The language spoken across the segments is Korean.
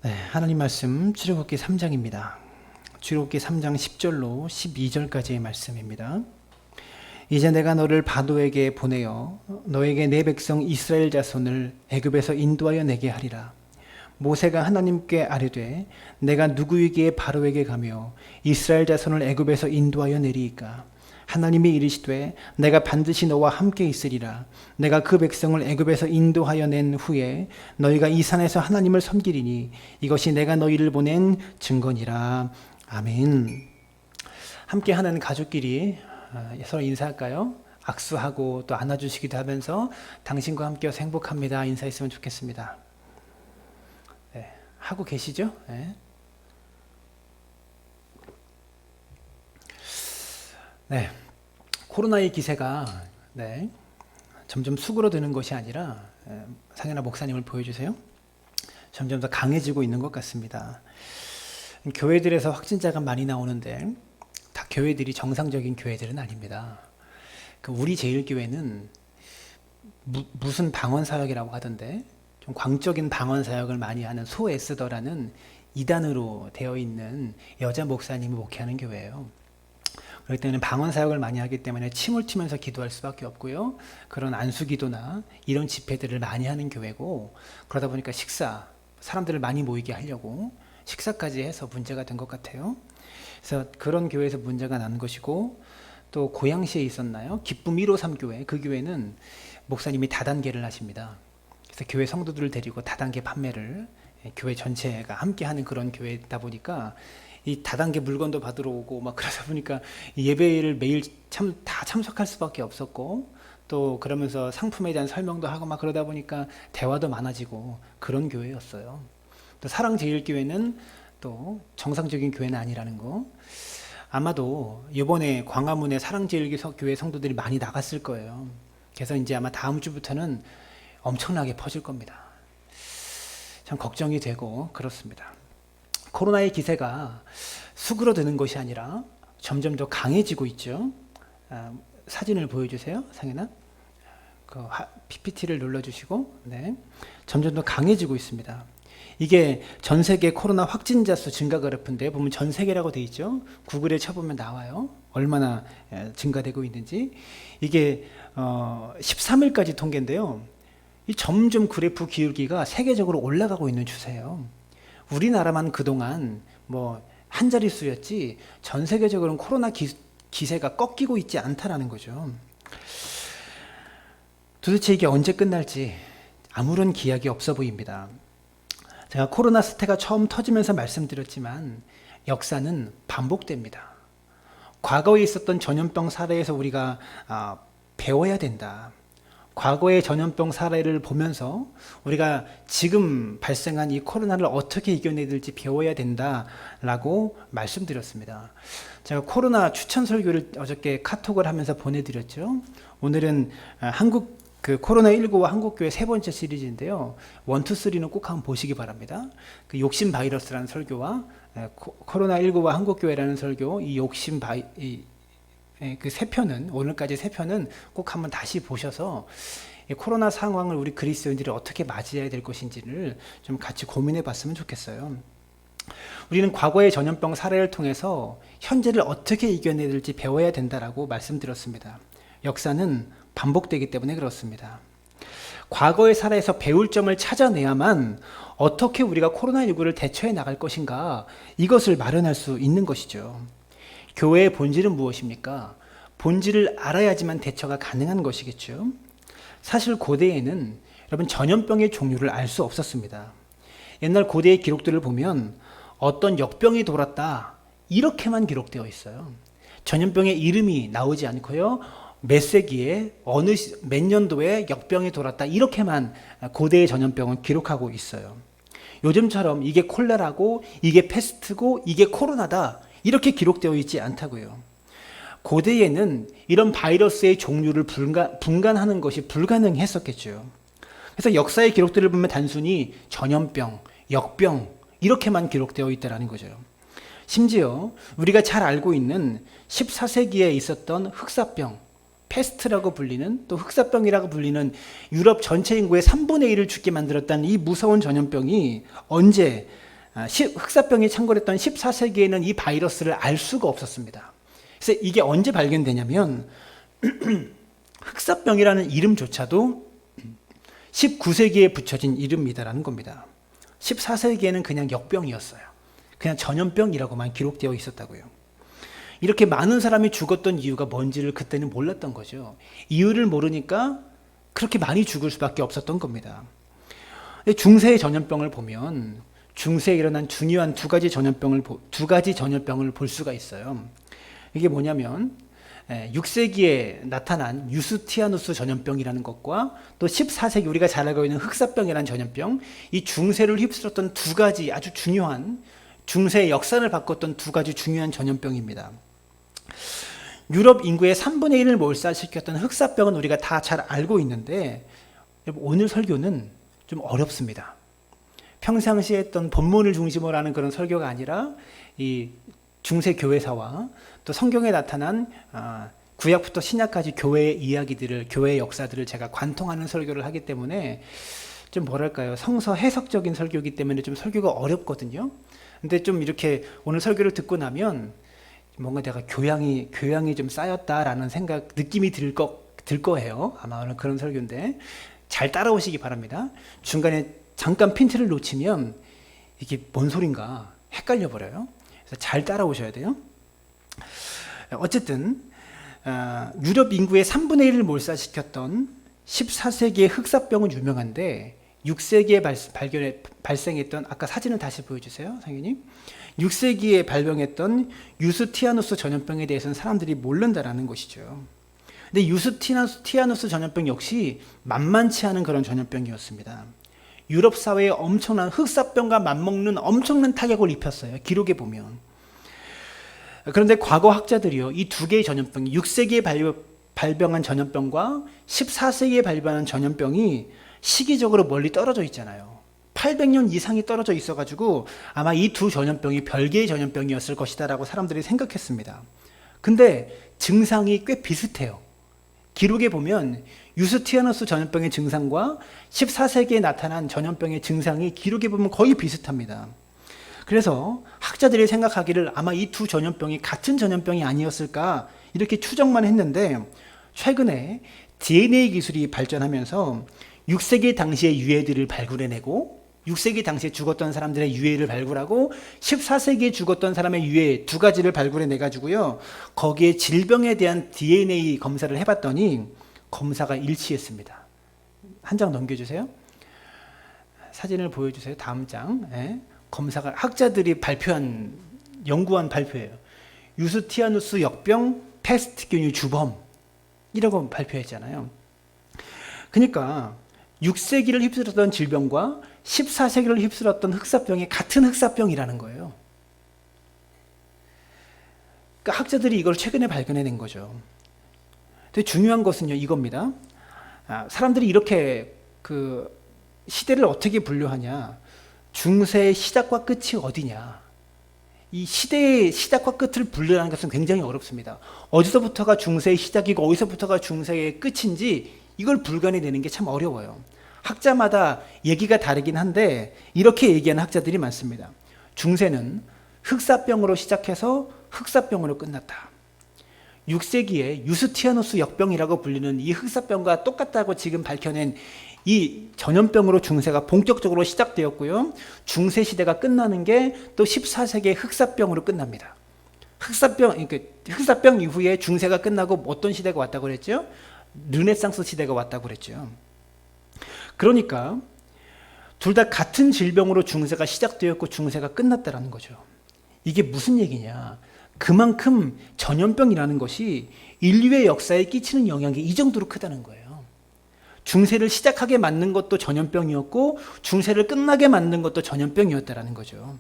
네, 하나님 말씀 출애굽기 3장입니다. 출애굽기 3장 10절로 12절까지의 말씀입니다. 이제 내가 너를 바로에게 보내어 너에게 내 백성 이스라엘 자손을 애굽에서 인도하여 내게 하리라. 모세가 하나님께 아뢰되 내가 누구에게 바로에게 가며 이스라엘 자손을 애굽에서 인도하여 내리이까. 하나님이 이르시되 내가 반드시 너와 함께 있으리라. 내가 그 백성을 애굽에서 인도하여 낸 후에 너희가 이 산에서 하나님을 섬기리니 이것이 내가 너희를 보낸 증거니라. 아멘. 함께하는 가족끼리 서로 인사할까요? 악수하고 또 안아주시기도 하면서 당신과 함께여서 행복합니다 인사했으면 좋겠습니다. 네, 하고 계시죠? 네. 네, 코로나의 기세가 점점 수그러드는 것이 아니라 상현아 목사님을 보여주세요. 점점 더 강해지고 있는 것 같습니다. 교회들에서 확진자가 많이 나오는데 다 교회들이 정상적인 교회들은 아닙니다. 우리 제일교회는 무슨 방언사역이라고 하던데 좀 광적인 방언사역을 많이 하는 소에스더라는 이단으로 되어 있는 여자 목사님이 목회하는 교회예요. 그렇기 때문에 방언 사역을 많이 하기 때문에 침을 튀면서 기도할 수밖에 없고요. 그런 안수기도나 이런 집회들을 많이 하는 교회고, 그러다 보니까 사람들을 많이 모이게 하려고 식사까지 해서 문제가 된 것 같아요. 그래서 그런 교회에서 문제가 난 것이고, 또 고양시에 있었나요? 기쁨 153 교회, 그 교회는 목사님이 다단계를 하십니다. 그래서 교회 성도들을 데리고 다단계 판매를 교회 전체가 함께 하는 그런 교회다 보니까 이 다단계 물건도 받으러 오고 막 그러다 보니까 예배를 매일 다 참석할 수밖에 없었고, 또 그러면서 상품에 대한 설명도 하고 막 그러다 보니까 대화도 많아지고 그런 교회였어요. 또 사랑제일교회는 또 정상적인 교회는 아니라는 거. 아마도 이번에 광화문에 사랑제일교회 성도들이 많이 나갔을 거예요. 그래서 이제 아마 다음 주부터는 엄청나게 퍼질 겁니다. 참 걱정이 되고 그렇습니다. 코로나의 기세가 수그러드는 것이 아니라 점점 더 강해지고 있죠. 사진을 보여주세요, 상현아. PPT를 눌러주시고, 네, 점점 더 강해지고 있습니다. 이게 전 세계 코로나 확진자 수 증가 그래프인데 보면 전 세계라고 돼 있죠. 구글에 쳐보면 나와요. 얼마나 증가되고 있는지. 이게 13일까지 통계인데요. 이 점점 그래프 기울기가 세계적으로 올라가고 있는 추세예요. 우리나라만 그동안 한 자릿수였지 전 세계적으로는 코로나 기세가 꺾이고 있지 않다라는 거죠. 도대체 이게 언제 끝날지 아무런 기약이 없어 보입니다. 제가 코로나 사태가 처음 터지면서 말씀드렸지만 역사는 반복됩니다. 과거에 있었던 전염병 사례에서 우리가 배워야 된다. 과거의 전염병 사례를 보면서 우리가 지금 발생한 이 코로나를 어떻게 이겨내야 될지 배워야 된다라고 말씀드렸습니다. 제가 코로나 추천 설교를 어저께 카톡을 하면서 보내드렸죠. 오늘은 코로나19와 한국교회 세 번째 시리즈인데요. 1, 2, 3는 꼭 한번 보시기 바랍니다. 욕심 바이러스라는 설교와 코로나19와 한국교회라는 설교, 이 욕심 그 세 편은, 오늘까지 세 편은 꼭 한번 다시 보셔서 코로나 상황을 우리 그리스도인들이 어떻게 맞이해야 될 것인지를 좀 같이 고민해 봤으면 좋겠어요. 우리는 과거의 전염병 사례를 통해서 현재를 어떻게 이겨내야 될지 배워야 된다라고 말씀드렸습니다. 역사는 반복되기 때문에 그렇습니다. 과거의 사례에서 배울 점을 찾아내야만 어떻게 우리가 코로나19를 대처해 나갈 것인가, 이것을 마련할 수 있는 것이죠. 교회의 본질은 무엇입니까? 본질을 알아야지만 대처가 가능한 것이겠죠. 사실 고대에는 여러분 전염병의 종류를 알 수 없었습니다. 옛날 고대의 기록들을 보면 어떤 역병이 돌았다 이렇게만 기록되어 있어요. 전염병의 이름이 나오지 않고요. 몇 세기에 몇 년도에 역병이 돌았다 이렇게만 고대의 전염병은 기록하고 있어요. 요즘처럼 이게 콜레라고 이게 페스트고 이게 코로나다 이렇게 기록되어 있지 않다고요. 고대에는 이런 바이러스의 종류를 분간하는 것이 불가능했었겠죠. 그래서 역사의 기록들을 보면 단순히 전염병, 역병 이렇게만 기록되어 있다는 거죠. 심지어 우리가 잘 알고 있는 14세기에 있었던 흑사병, 패스트라고 불리는, 또 흑사병이라고 불리는 유럽 전체 인구의 3분의 1을 죽게 만들었다는 이 무서운 전염병이 언제 흑사병이 창궐했던 14세기에는 이 바이러스를 알 수가 없었습니다. 그래서 이게 언제 발견되냐면 흑사병이라는 이름조차도 19세기에 붙여진 이름이다라는 겁니다. 14세기에는 그냥 역병이었어요. 그냥 전염병이라고만 기록되어 있었다고요. 이렇게 많은 사람이 죽었던 이유가 뭔지를 그때는 몰랐던 거죠. 이유를 모르니까 그렇게 많이 죽을 수밖에 없었던 겁니다. 중세의 전염병을 보면 중세에 일어난 중요한 두 가지 전염병을 볼 수가 있어요. 이게 뭐냐면 6세기에 나타난 유스티아누스 전염병이라는 것과 또 14세기 우리가 잘 알고 있는 흑사병이라는 전염병, 이 중세를 휩쓸었던 두 가지 아주 중요한 중세의 역사를 바꿨던 두 가지 중요한 전염병입니다. 유럽 인구의 3분의 1을 몰살시켰던 흑사병은 우리가 다 잘 알고 있는데 오늘 설교는 좀 어렵습니다. 평상시에 했던 본문을 중심으로 하는 그런 설교가 아니라 이 중세 교회사와 또 성경에 나타난 구약부터 신약까지 교회의 이야기들을, 교회의 역사들을 제가 관통하는 설교를 하기 때문에 좀 뭐랄까요, 성서 해석적인 설교이기 때문에 좀 설교가 어렵거든요. 근데 좀 이렇게 오늘 설교를 듣고 나면 뭔가 내가 교양이 좀 쌓였다라는 느낌이 들 거예요. 아마 오늘 그런 설교인데 잘 따라오시기 바랍니다. 중간에 잠깐 핀트를 놓치면 이게 뭔 소린가 헷갈려 버려요. 그래서 잘 따라오셔야 돼요. 어쨌든 유럽 인구의 3분의 1을 몰살시켰던 14세기의 흑사병은 유명한데 6세기에 발생했던, 아까 사진을 다시 보여주세요, 상윤님. 6세기에 발병했던 유스티아누스 전염병에 대해서는 사람들이 모른다라는 것이죠. 근데 유스티아누스 전염병 역시 만만치 않은 그런 전염병이었습니다. 유럽 사회에 엄청난 흑사병과 맞먹는 엄청난 타격을 입혔어요. 기록에 보면. 그런데 과거 학자들이요, 이 두 개의 전염병, 6세기에 발병한 전염병과 14세기에 발병한 전염병이 시기적으로 멀리 떨어져 있잖아요. 800년 이상이 떨어져 있어가지고 아마 이 두 전염병이 별개의 전염병이었을 것이다라고 사람들이 생각했습니다. 근데 증상이 꽤 비슷해요. 기록에 보면 유스티아누스 전염병의 증상과 14세기에 나타난 전염병의 증상이 기록에 보면 거의 비슷합니다. 그래서 학자들이 생각하기를 아마 이 두 전염병이 같은 전염병이 아니었을까 이렇게 추정만 했는데, 최근에 DNA 기술이 발전하면서 6세기 당시의 유해들을 발굴해내고 6세기 당시에 죽었던 사람들의 유해를 발굴하고 14세기에 죽었던 사람의 유해 두 가지를 발굴해내가지고요, 거기에 질병에 대한 DNA 검사를 해봤더니 검사가 일치했습니다. 한 장 넘겨주세요. 사진을 보여주세요. 다음 장. 네. 검사가 학자들이 연구한 발표예요. 유스티아누스 역병 패스트균의 주범이라고 발표했잖아요. 그러니까 6세기를 휩쓸었던 질병과 14세기를 휩쓸었던 흑사병이 같은 흑사병이라는 거예요. 그러니까 학자들이 이걸 최근에 발견해낸 거죠. 근데 중요한 것은요, 이겁니다. 사람들이 이렇게 그 시대를 어떻게 분류하냐, 중세의 시작과 끝이 어디냐, 이 시대의 시작과 끝을 분류하는 것은 굉장히 어렵습니다. 어디서부터가 중세의 시작이고 어디서부터가 중세의 끝인지 이걸 불가내내는 게 참 어려워요. 학자마다 얘기가 다르긴 한데 이렇게 얘기하는 학자들이 많습니다. 중세는 흑사병으로 시작해서 흑사병으로 끝났다. 6세기에 유스티아누스 역병이라고 불리는 이 흑사병과 똑같다고 지금 밝혀낸 이 전염병으로 중세가 본격적으로 시작되었고요. 중세 시대가 끝나는 게 또 14세기의 흑사병으로 끝납니다. 흑사병 이후에 중세가 끝나고 어떤 시대가 왔다고 그랬죠? 르네상스 시대가 왔다고 그랬죠. 그러니까 둘 다 같은 질병으로 중세가 시작되었고 중세가 끝났다라는 거죠. 이게 무슨 얘기냐? 그만큼 전염병이라는 것이 인류의 역사에 끼치는 영향이 이 정도로 크다는 거예요. 중세를 시작하게 만든 것도 전염병이었고 중세를 끝나게 만든 것도 전염병이었다라는 거죠.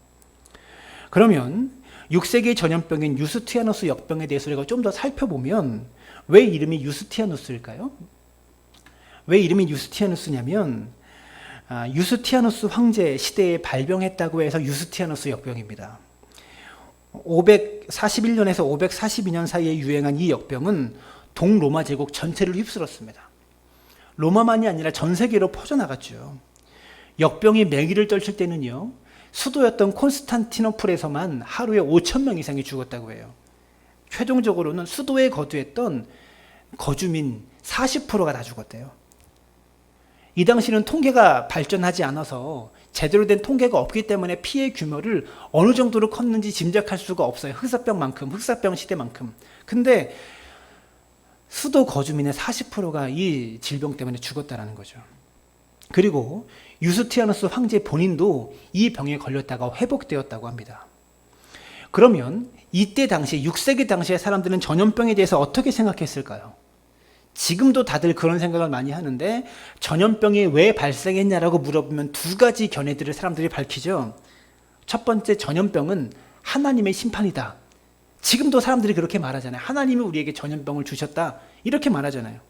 그러면 6세기의 전염병인 유스티아누스 역병에 대해서 우리가 좀 더 살펴보면 왜 이름이 유스티아누스일까요? 왜 이름이 유스티아누스냐면 유스티아누스 황제 시대에 발병했다고 해서 유스티아누스 역병입니다. 541년에서 542년 사이에 유행한 이 역병은 동로마 제국 전체를 휩쓸었습니다. 로마만이 아니라 전 세계로 퍼져나갔죠. 역병이 매기를 떨칠 때는요, 수도였던 콘스탄티노플에서만 하루에 5천 명 이상이 죽었다고 해요. 최종적으로는 수도에 거주했던 거주민 40%가 다 죽었대요. 이 당시는 통계가 발전하지 않아서 제대로 된 통계가 없기 때문에 피해 규모를 어느 정도로 컸는지 짐작할 수가 없어요. 흑사병 시대만큼. 근데 수도 거주민의 40%가 이 질병 때문에 죽었다는 거죠. 그리고 유스티아누스 황제 본인도 이 병에 걸렸다가 회복되었다고 합니다. 그러면 이때 당시 6세기 당시의 사람들은 전염병에 대해서 어떻게 생각했을까요? 지금도 다들 그런 생각을 많이 하는데 전염병이 왜 발생했냐라고 물어보면 두 가지 견해들을 사람들이 밝히죠. 첫 번째, 전염병은 하나님의 심판이다. 지금도 사람들이 그렇게 말하잖아요. 하나님이 우리에게 전염병을 주셨다. 이렇게 말하잖아요.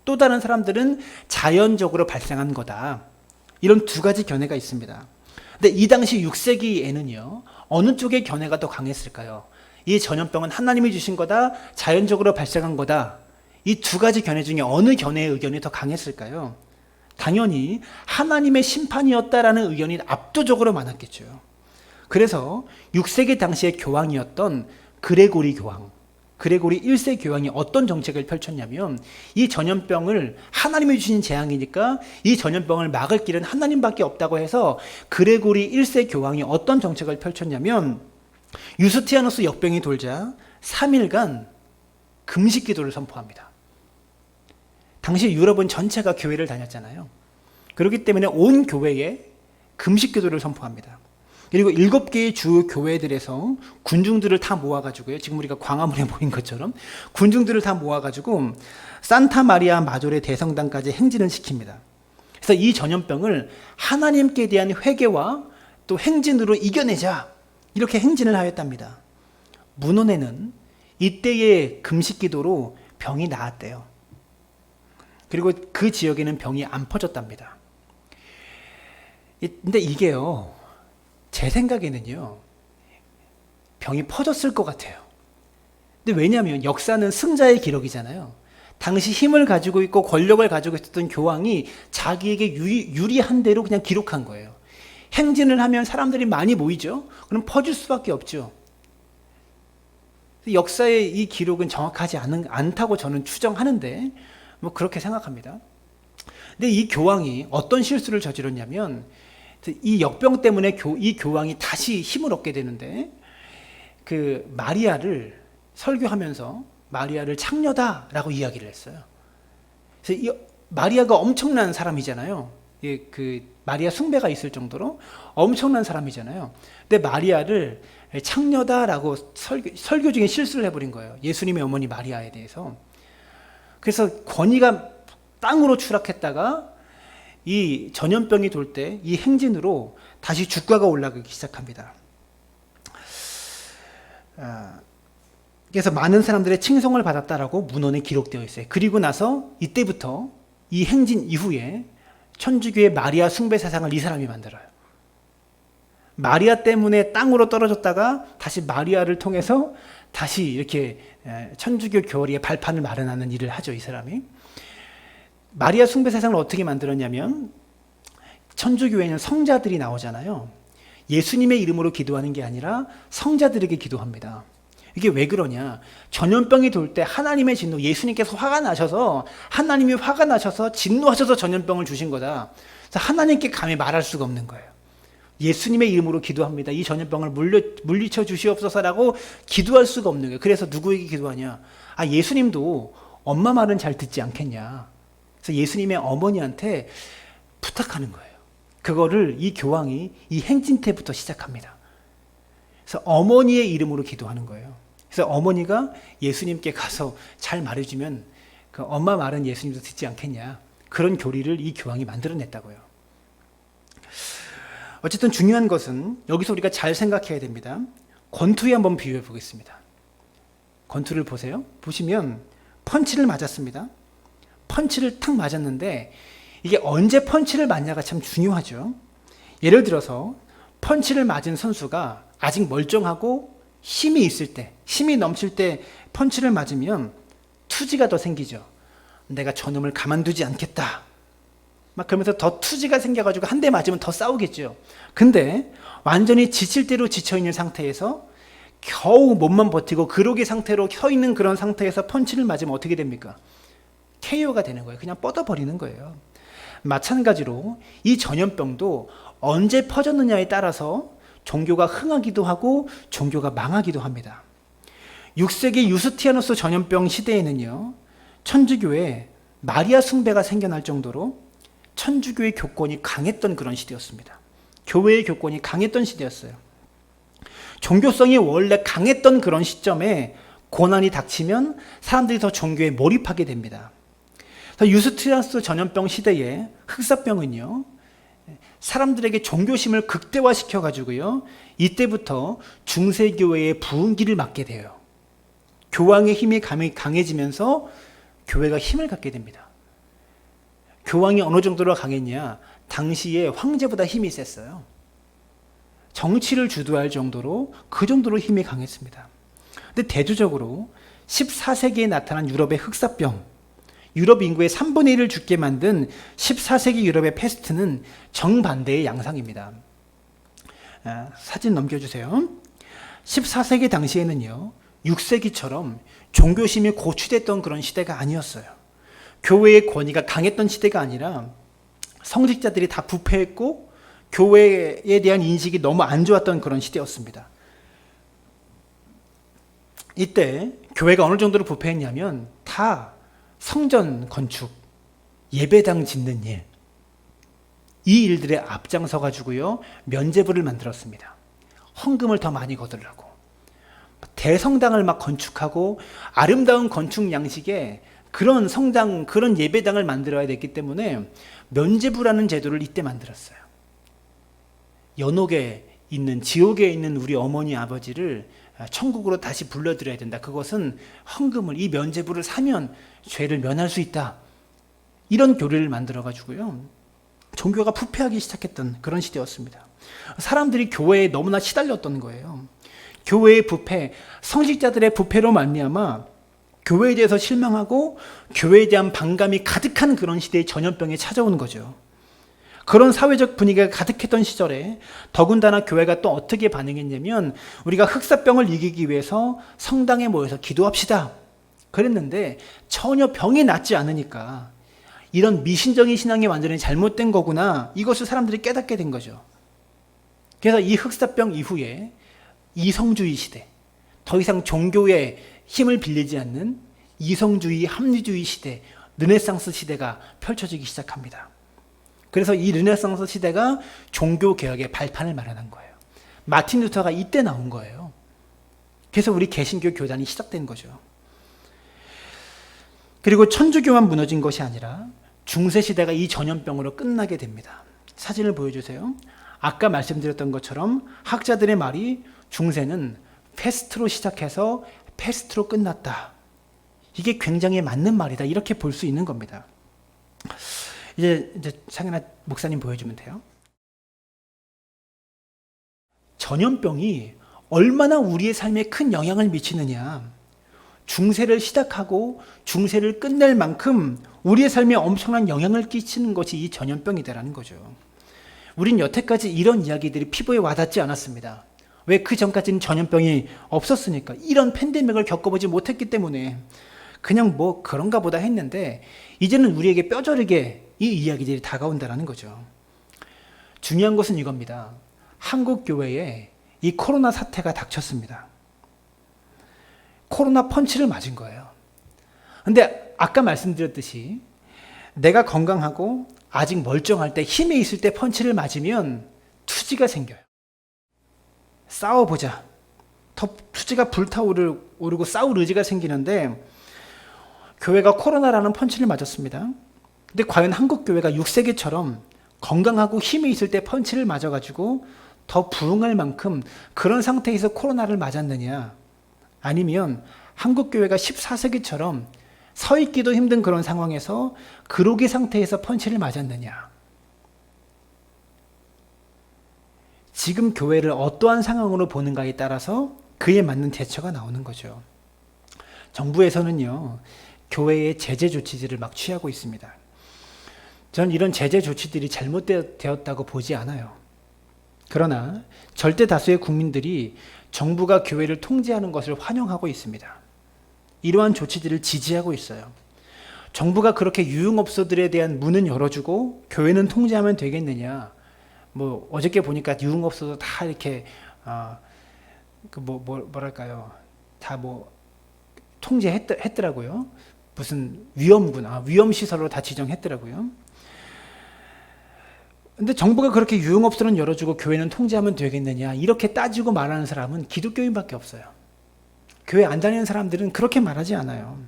또 다른 사람들은 자연적으로 발생한 거다. 이런 두 가지 견해가 있습니다. 근데 이 당시 6세기에는요. 어느 쪽의 견해가 더 강했을까요? 이 전염병은 하나님이 주신 거다. 자연적으로 발생한 거다. 이 두 가지 견해 중에 어느 견해의 의견이 더 강했을까요? 당연히 하나님의 심판이었다라는 의견이 압도적으로 많았겠죠. 그래서 6세기 당시의 교황이었던 그레고리 1세 교황이 어떤 정책을 펼쳤냐면 이 전염병을 하나님이 주신 재앙이니까 이 전염병을 막을 길은 하나님밖에 없다고 해서 그레고리 1세 교황이 어떤 정책을 펼쳤냐면 유스티아누스 역병이 돌자 3일간 금식 기도를 선포합니다. 당시 유럽은 전체가 교회를 다녔잖아요. 그렇기 때문에 온 교회에 금식 기도를 선포합니다. 그리고 7개의 주 교회들에서 군중들을 다 모아가지고요. 지금 우리가 광화문에 모인 것처럼 군중들을 다 모아가지고 산타 마리아 마조레 대성당까지 행진을 시킵니다. 그래서 이 전염병을 하나님께 대한 회개와 또 행진으로 이겨내자. 이렇게 행진을 하였답니다. 문헌에는 이때의 금식 기도로 병이 나았대요. 그리고 그 지역에는 병이 안 퍼졌답니다. 근데 이게요, 제 생각에는요, 병이 퍼졌을 것 같아요. 근데 왜냐하면 역사는 승자의 기록이잖아요. 당시 힘을 가지고 있고 권력을 가지고 있었던 교황이 자기에게 유리한 대로 그냥 기록한 거예요. 행진을 하면 사람들이 많이 모이죠. 그럼 퍼질 수밖에 없죠. 역사의 이 기록은 정확하지 않다고 저는 추정하는데 뭐 그렇게 생각합니다. 근데 이 교황이 어떤 실수를 저질렀냐면 이 역병 때문에 이 교황이 다시 힘을 얻게 되는데 그 마리아를 설교하면서 마리아를 창녀다라고 이야기를 했어요. 그래서 이 마리아가 엄청난 사람이잖아요. 그 마리아 숭배가 있을 정도로 엄청난 사람이잖아요. 근데 마리아를 창녀다라고 설교 중에 실수를 해버린 거예요. 예수님의 어머니 마리아에 대해서. 그래서 권위가 땅으로 추락했다가 이 전염병이 돌 때 이 행진으로 다시 주가가 올라가기 시작합니다. 그래서 많은 사람들의 칭송을 받았다라고 문헌에 기록되어 있어요. 그리고 나서 이때부터 이 행진 이후에 천주교의 마리아 숭배 사상을 이 사람이 만들어요. 마리아 때문에 땅으로 떨어졌다가 다시 마리아를 통해서 다시 이렇게 천주교 교리의 발판을 마련하는 일을 하죠, 이 사람이. 마리아 숭배 사상을 어떻게 만들었냐면 천주교에는 성자들이 나오잖아요. 예수님의 이름으로 기도하는 게 아니라 성자들에게 기도합니다. 이게 왜 그러냐? 전염병이 돌 때 하나님의 진노, 예수님께서 하나님이 화가 나셔서 진노하셔서 전염병을 주신 거다. 그래서 하나님께 감히 말할 수가 없는 거예요. 예수님의 이름으로 기도합니다. 이 전염병을 물리쳐 주시옵소서라고 기도할 수가 없는 거예요. 그래서 누구에게 기도하냐? 예수님도 엄마 말은 잘 듣지 않겠냐? 그래서 예수님의 어머니한테 부탁하는 거예요. 그거를 이 교황이 이 행진 때부터 시작합니다. 그래서 어머니의 이름으로 기도하는 거예요. 그래서 어머니가 예수님께 가서 잘 말해주면 그 엄마 말은 예수님도 듣지 않겠냐? 그런 교리를 이 교황이 만들어냈다고요. 어쨌든 중요한 것은 여기서 우리가 잘 생각해야 됩니다. 권투에 한번 비유해 보겠습니다. 권투를 보세요. 보시면 펀치를 맞았습니다. 펀치를 탁 맞았는데 이게 언제 펀치를 맞냐가 참 중요하죠. 예를 들어서 펀치를 맞은 선수가 아직 멀쩡하고 힘이 있을 때, 힘이 넘칠 때 펀치를 맞으면 투지가 더 생기죠. 내가 저놈을 가만두지 않겠다. 막 그러면서 더 투지가 생겨가지고 한 대 맞으면 더 싸우겠죠. 근데 완전히 지칠 대로 지쳐있는 상태에서 겨우 몸만 버티고 그러기 상태로 서 있는 그런 상태에서 펀치를 맞으면 어떻게 됩니까? KO가 되는 거예요. 그냥 뻗어버리는 거예요. 마찬가지로 이 전염병도 언제 퍼졌느냐에 따라서 종교가 흥하기도 하고 종교가 망하기도 합니다. 6세기 유스티아누스 전염병 시대에는요, 천주교에 마리아 숭배가 생겨날 정도로 천주교의 교권이 강했던 그런 시대였습니다. 교회의 교권이 강했던 시대였어요. 종교성이 원래 강했던 그런 시점에 고난이 닥치면 사람들이 더 종교에 몰입하게 됩니다. 유스티아누스 전염병 시대에 흑사병은요, 사람들에게 종교심을 극대화시켜 가지고요, 이때부터 중세교회의 부흥기를 맞게 돼요. 교황의 힘이 강해지면서 교회가 힘을 갖게 됩니다. 교황이 어느 정도로 강했냐? 당시에 황제보다 힘이 셌어요. 정치를 주도할 정도로 그 정도로 힘이 강했습니다. 근데 대조적으로 14세기에 나타난 유럽의 흑사병, 유럽 인구의 3분의 1을 죽게 만든 14세기 유럽의 패스트는 정반대의 양상입니다. 사진 넘겨주세요. 14세기 당시에는요, 6세기처럼 종교심이 고취됐던 그런 시대가 아니었어요. 교회의 권위가 강했던 시대가 아니라 성직자들이 다 부패했고 교회에 대한 인식이 너무 안 좋았던 그런 시대였습니다. 이때 교회가 어느 정도로 부패했냐면 다 성전 건축, 예배당 짓는 일, 이 일들에 앞장서 가지고요, 면죄부를 만들었습니다. 헌금을 더 많이 거두려고. 대성당을 막 건축하고 아름다운 건축 양식의 그런 성당, 그런 예배당을 만들어야 됐기 때문에 면죄부라는 제도를 이때 만들었어요. 연옥에 있는, 지옥에 있는 우리 어머니 아버지를 천국으로 다시 불러들여야 된다. 그것은 헌금을, 이 면죄부를 사면 죄를 면할 수 있다. 이런 교리를 만들어 가지고요, 종교가 부패하기 시작했던 그런 시대였습니다. 사람들이 교회에 너무나 시달렸던 거예요. 교회의 부패, 성직자들의 부패로 말미암아 교회에 대해서 실망하고 교회에 대한 반감이 가득한 그런 시대의 전염병이 찾아오는 거죠. 그런 사회적 분위기가 가득했던 시절에 더군다나 교회가 또 어떻게 반응했냐면, 우리가 흑사병을 이기기 위해서 성당에 모여서 기도합시다 그랬는데 전혀 병이 낫지 않으니까 이런 미신적인 신앙이 완전히 잘못된 거구나, 이것을 사람들이 깨닫게 된 거죠. 그래서 이 흑사병 이후에 이성주의 시대, 더 이상 종교에 힘을 빌리지 않는 이성주의, 합리주의 시대, 르네상스 시대가 펼쳐지기 시작합니다. 그래서 이 르네상스 시대가 종교개혁의 발판을 마련한 거예요. 마틴 루터가 이때 나온 거예요. 그래서 우리 개신교 교단이 시작된 거죠. 그리고 천주교만 무너진 것이 아니라 중세시대가 이 전염병으로 끝나게 됩니다. 사진을 보여주세요. 아까 말씀드렸던 것처럼 학자들의 말이 중세는 패스트로 시작해서 패스트로 끝났다. 이게 굉장히 맞는 말이다. 이렇게 볼 수 있는 겁니다. 이제 상현아 목사님 보여주면 돼요. 전염병이 얼마나 우리의 삶에 큰 영향을 미치느냐. 중세를 시작하고 중세를 끝낼 만큼 우리의 삶에 엄청난 영향을 끼치는 것이 이 전염병이다라는 거죠. 우린 여태까지 이런 이야기들이 피부에 와닿지 않았습니다. 왜? 그 전까지는 전염병이 없었으니까. 이런 팬데믹을 겪어보지 못했기 때문에 그냥 뭐 그런가 보다 했는데, 이제는 우리에게 뼈저리게 이 이야기들이 다가온다는 거죠. 중요한 것은 이겁니다. 한국 교회에 이 코로나 사태가 닥쳤습니다. 코로나 펀치를 맞은 거예요. 근데 아까 말씀드렸듯이 내가 건강하고 아직 멀쩡할 때, 힘이 있을 때 펀치를 맞으면 투지가 생겨요. 싸워보자. 더 투지가 불타오르고 싸울 의지가 생기는데, 교회가 코로나라는 펀치를 맞았습니다. 근데 과연 한국 교회가 6세기처럼 건강하고 힘이 있을 때 펀치를 맞아가지고 더 부흥할 만큼 그런 상태에서 코로나를 맞았느냐, 아니면 한국 교회가 14세기처럼 서 있기도 힘든 그런 상황에서 그로기 상태에서 펀치를 맞았느냐. 지금 교회를 어떠한 상황으로 보는가에 따라서 그에 맞는 대처가 나오는 거죠. 정부에서는요, 교회의 제재 조치들을 막 취하고 있습니다. 저는 이런 제재 조치들이 잘못되었다고 보지 않아요. 그러나 절대 다수의 국민들이 정부가 교회를 통제하는 것을 환영하고 있습니다. 이러한 조치들을 지지하고 있어요. 정부가 그렇게 유흥업소들에 대한 문은 열어주고 교회는 통제하면 되겠느냐? 어저께 보니까 유흥업소도 다 이렇게 뭐랄까요? 다 통제했더라고요. 무슨 위험시설로 다 지정했더라고요. 근데 정부가 그렇게 유흥업소는 열어주고 교회는 통제하면 되겠느냐? 이렇게 따지고 말하는 사람은 기독교인밖에 없어요. 교회 안 다니는 사람들은 그렇게 말하지 않아요.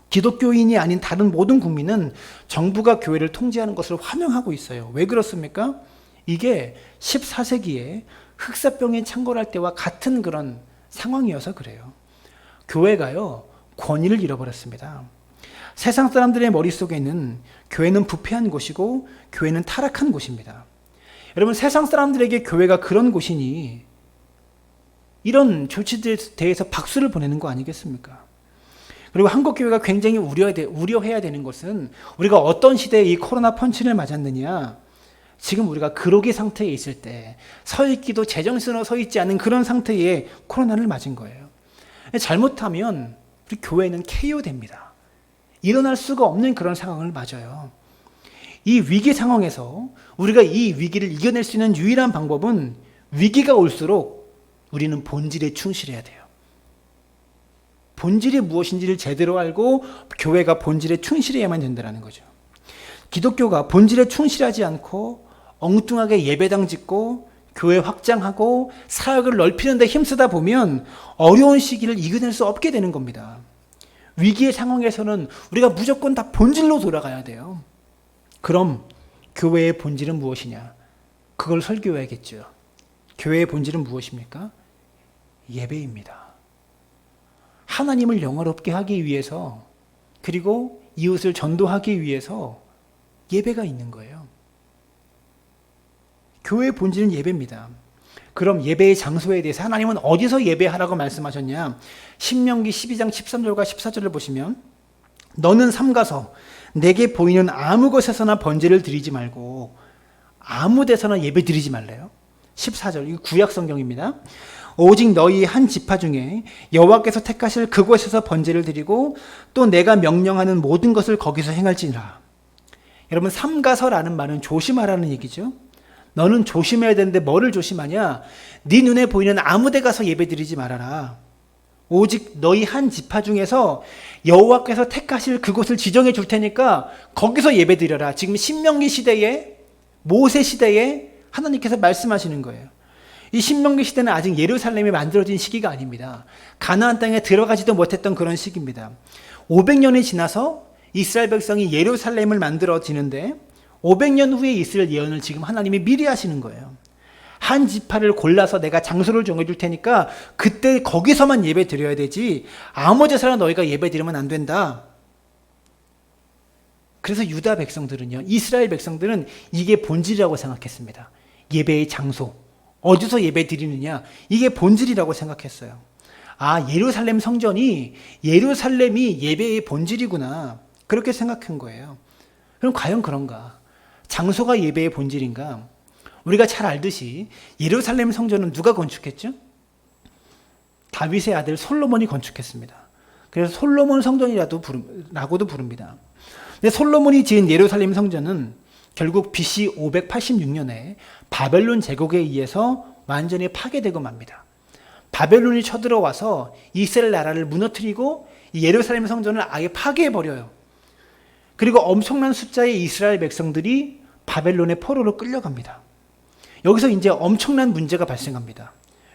기독교인이 아닌 다른 모든 국민은 정부가 교회를 통제하는 것을 환영하고 있어요. 왜 그렇습니까? 이게 14세기에 흑사병이 창궐할 때와 같은 그런 상황이어서 그래요. 교회가요, 권위를 잃어버렸습니다. 세상 사람들의 머릿속에는 교회는 부패한 곳이고 교회는 타락한 곳입니다. 여러분, 세상 사람들에게 교회가 그런 곳이니 이런 조치들에 대해서 박수를 보내는 거 아니겠습니까? 그리고 한국교회가 굉장히 우려해야 되는 것은 우리가 어떤 시대에 이 코로나 펀치를 맞았느냐, 지금 우리가 그로기 상태에 있을 때 서 있기도 제정신으로 서 있지 않은 그런 상태에 코로나를 맞은 거예요. 잘못하면 우리 교회는 KO됩니다. 일어날 수가 없는 그런 상황을 맞아요. 이 위기 상황에서 우리가 이 위기를 이겨낼 수 있는 유일한 방법은 위기가 올수록 우리는 본질에 충실해야 돼요. 본질이 무엇인지를 제대로 알고 교회가 본질에 충실해야만 된다는 거죠. 기독교가 본질에 충실하지 않고 엉뚱하게 예배당 짓고 교회 확장하고 사역을 넓히는 데 힘쓰다 보면 어려운 시기를 이겨낼 수 없게 되는 겁니다. 위기의 상황에서는 우리가 무조건 다 본질로 돌아가야 돼요. 그럼 교회의 본질은 무엇이냐? 그걸 설교해야겠죠. 교회의 본질은 무엇입니까? 예배입니다. 하나님을 영화롭게 하기 위해서, 그리고 이웃을 전도하기 위해서 예배가 있는 거예요. 교회의 본질은 예배입니다. 그럼 예배의 장소에 대해서 하나님은 어디서 예배하라고 말씀하셨냐? 신명기 12장 13절과 14절을 보시면, 너는 삼가서 내게 보이는 아무 곳에서나 번제를 드리지 말고 아무 데서나 예배 드리지 말래요. 14절, 이거 구약 성경입니다. 오직 너희 한 지파 중에 여호와께서 택하실 그곳에서 번제를 드리고 또 내가 명령하는 모든 것을 거기서 행할지니라. 여러분, 삼가서라는 말은 조심하라는 얘기죠. 너는 조심해야 되는데 뭐를 조심하냐? 네 눈에 보이는 아무 데 가서 예배 드리지 말아라. 오직 너희 한 지파 중에서 여호와께서 택하실 그곳을 지정해 줄 테니까 거기서 예배 드려라. 지금 신명기 시대에, 모세 시대에 하나님께서 말씀하시는 거예요. 이 신명기 시대는 아직 예루살렘이 만들어진 시기가 아닙니다. 가나안 땅에 들어가지도 못했던 그런 시기입니다. 500년이 지나서 이스라엘 백성이 예루살렘을 만들어지는데 500년 후에 있을 예언을 지금 하나님이 미리 하시는 거예요. 한 지파를 골라서 내가 장소를 정해줄 테니까 그때 거기서만 예배 드려야 되지 아무 데서나 너희가 예배 드리면 안 된다. 그래서 유다 백성들은요, 이스라엘 백성들은 이게 본질이라고 생각했습니다. 예배의 장소, 어디서 예배 드리느냐, 이게 본질이라고 생각했어요. 아, 예루살렘 성전이, 예루살렘이 예배의 본질이구나, 그렇게 생각한 거예요. 그럼 과연 그런가? 장소가 예배의 본질인가? 우리가 잘 알듯이 예루살렘 성전은 누가 건축했죠? 다윗의 아들 솔로몬이 건축했습니다. 그래서 솔로몬 성전이라고도 부릅니다. 근데 솔로몬이 지은 예루살렘 성전은 결국 BC 586년에 바벨론 제국에 의해서 완전히 파괴되고 맙니다. 바벨론이 쳐들어와서 이스라엘 나라를 무너뜨리고 예루살렘 성전을 아예 파괴해버려요. 그리고 엄청난 숫자의 이스라엘 백성들이 바벨론의 포로로 끌려갑니다. 여기서 이제 엄청난 문제가 발생합니다.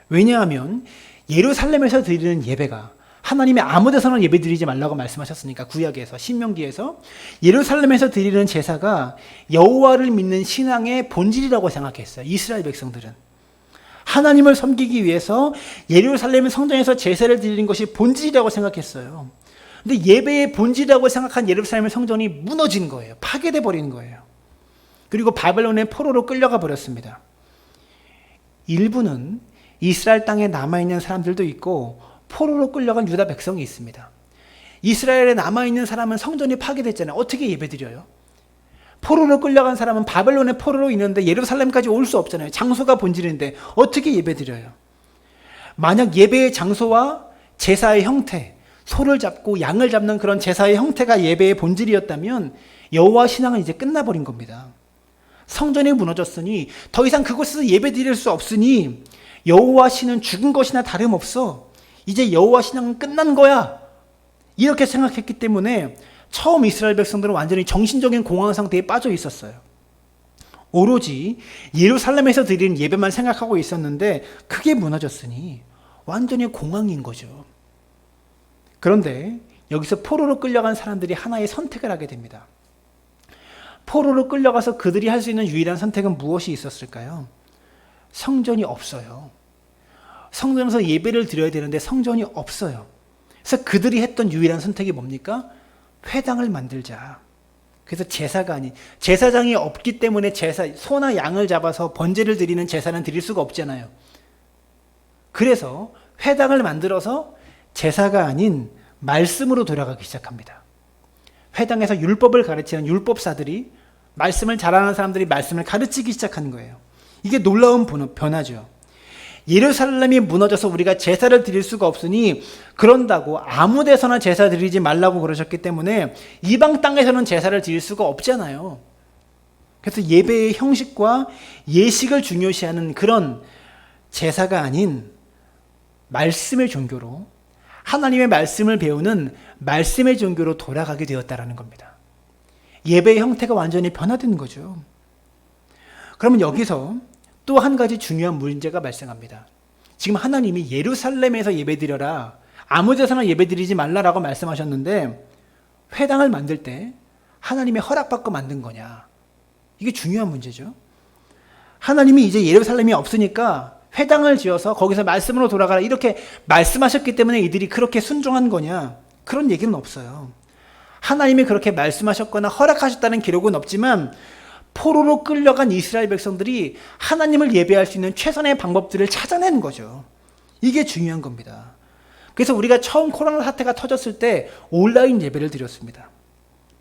왜냐하면 예루살렘에서 드리는 예배가, 하나님이 아무 데서나 예배 드리지 말라고 말씀하셨으니까, 구약에서, 신명기에서 예루살렘에서 드리는 제사가 여호와를 믿는 신앙의 본질이라고 생각했어요. 이스라엘 백성들은 하나님을 섬기기 위해서 예루살렘 성전에서 제사를 드리는 것이 본질이라고 생각했어요. 근데 예배의 본질이라고 생각한 예루살렘 성전이 무너진 거예요. 파괴돼 버린 거예요. 그리고 바벨론의 포로로 끌려가 버렸습니다. 일부는 이스라엘 땅에 남아있는 사람들도 있고 포로로 끌려간 유다 백성이 있습니다. 이스라엘에 남아있는 사람은 성전이 파괴됐잖아요. 어떻게 예배드려요? 포로로 끌려간 사람은 바벨론의 포로로 있는데 예루살렘까지 올 수 없잖아요. 장소가 본질인데 어떻게 예배드려요? 만약 예배의 장소와 제사의 형태, 소를 잡고 양을 잡는 그런 제사의 형태가 예배의 본질이었다면 여호와 신앙은 이제 끝나버린 겁니다. 성전이 무너졌으니 더 이상 그곳에서 예배 드릴 수 없으니 여호와 신은 죽은 것이나 다름없어. 이제 여호와 신앙은 끝난 거야. 이렇게 생각했기 때문에 처음 이스라엘 백성들은 완전히 정신적인 공황 상태에 빠져 있었어요. 오로지 예루살렘에서 드리는 예배만 생각하고 있었는데 그게 무너졌으니 완전히 공황인 거죠. 그런데 여기서 포로로 끌려간 사람들이 하나의 선택을 하게 됩니다. 포로로 끌려가서 그들이 할 수 있는 유일한 선택은 무엇이 있었을까요? 성전이 없어요. 성전에서 예배를 드려야 되는데 성전이 없어요. 그래서 그들이 했던 유일한 선택이 뭡니까? 회당을 만들자. 그래서 제사가 아닌, 제사장이 없기 때문에 소나 양을 잡아서 번제를 드리는 제사는 드릴 수가 없잖아요. 그래서 회당을 만들어서 제사가 아닌 말씀으로 돌아가기 시작합니다. 회당에서 율법을 가르치는 율법사들이, 말씀을 잘하는 사람들이 말씀을 가르치기 시작하는 거예요. 이게 놀라운 변화죠. 예루살렘이 무너져서 우리가 제사를 드릴 수가 없으니 그런다고 아무 데서나 제사 드리지 말라고 그러셨기 때문에 이방 땅에서는 제사를 드릴 수가 없잖아요. 그래서 예배의 형식과 예식을 중요시하는 그런 제사가 아닌 말씀의 종교로, 하나님의 말씀을 배우는 말씀의 종교로 돌아가게 되었다라는 겁니다. 예배의 형태가 완전히 변화된 거죠. 그러면 여기서 또 한 가지 중요한 문제가 발생합니다. 지금 하나님이 예루살렘에서 예배드려라, 아무 데서나 예배드리지 말라라고 말씀하셨는데 회당을 만들 때 하나님의 허락받고 만든 거냐? 이게 중요한 문제죠. 하나님이 이제 예루살렘이 없으니까 회당을 지어서 거기서 말씀으로 돌아가라 이렇게 말씀하셨기 때문에 이들이 그렇게 순종한 거냐? 그런 얘기는 없어요. 하나님이 그렇게 말씀하셨거나 허락하셨다는 기록은 없지만 포로로 끌려간 이스라엘 백성들이 하나님을 예배할 수 있는 최선의 방법들을 찾아내는 거죠. 이게 중요한 겁니다. 그래서 우리가 처음 코로나 사태가 터졌을 때 온라인 예배를 드렸습니다.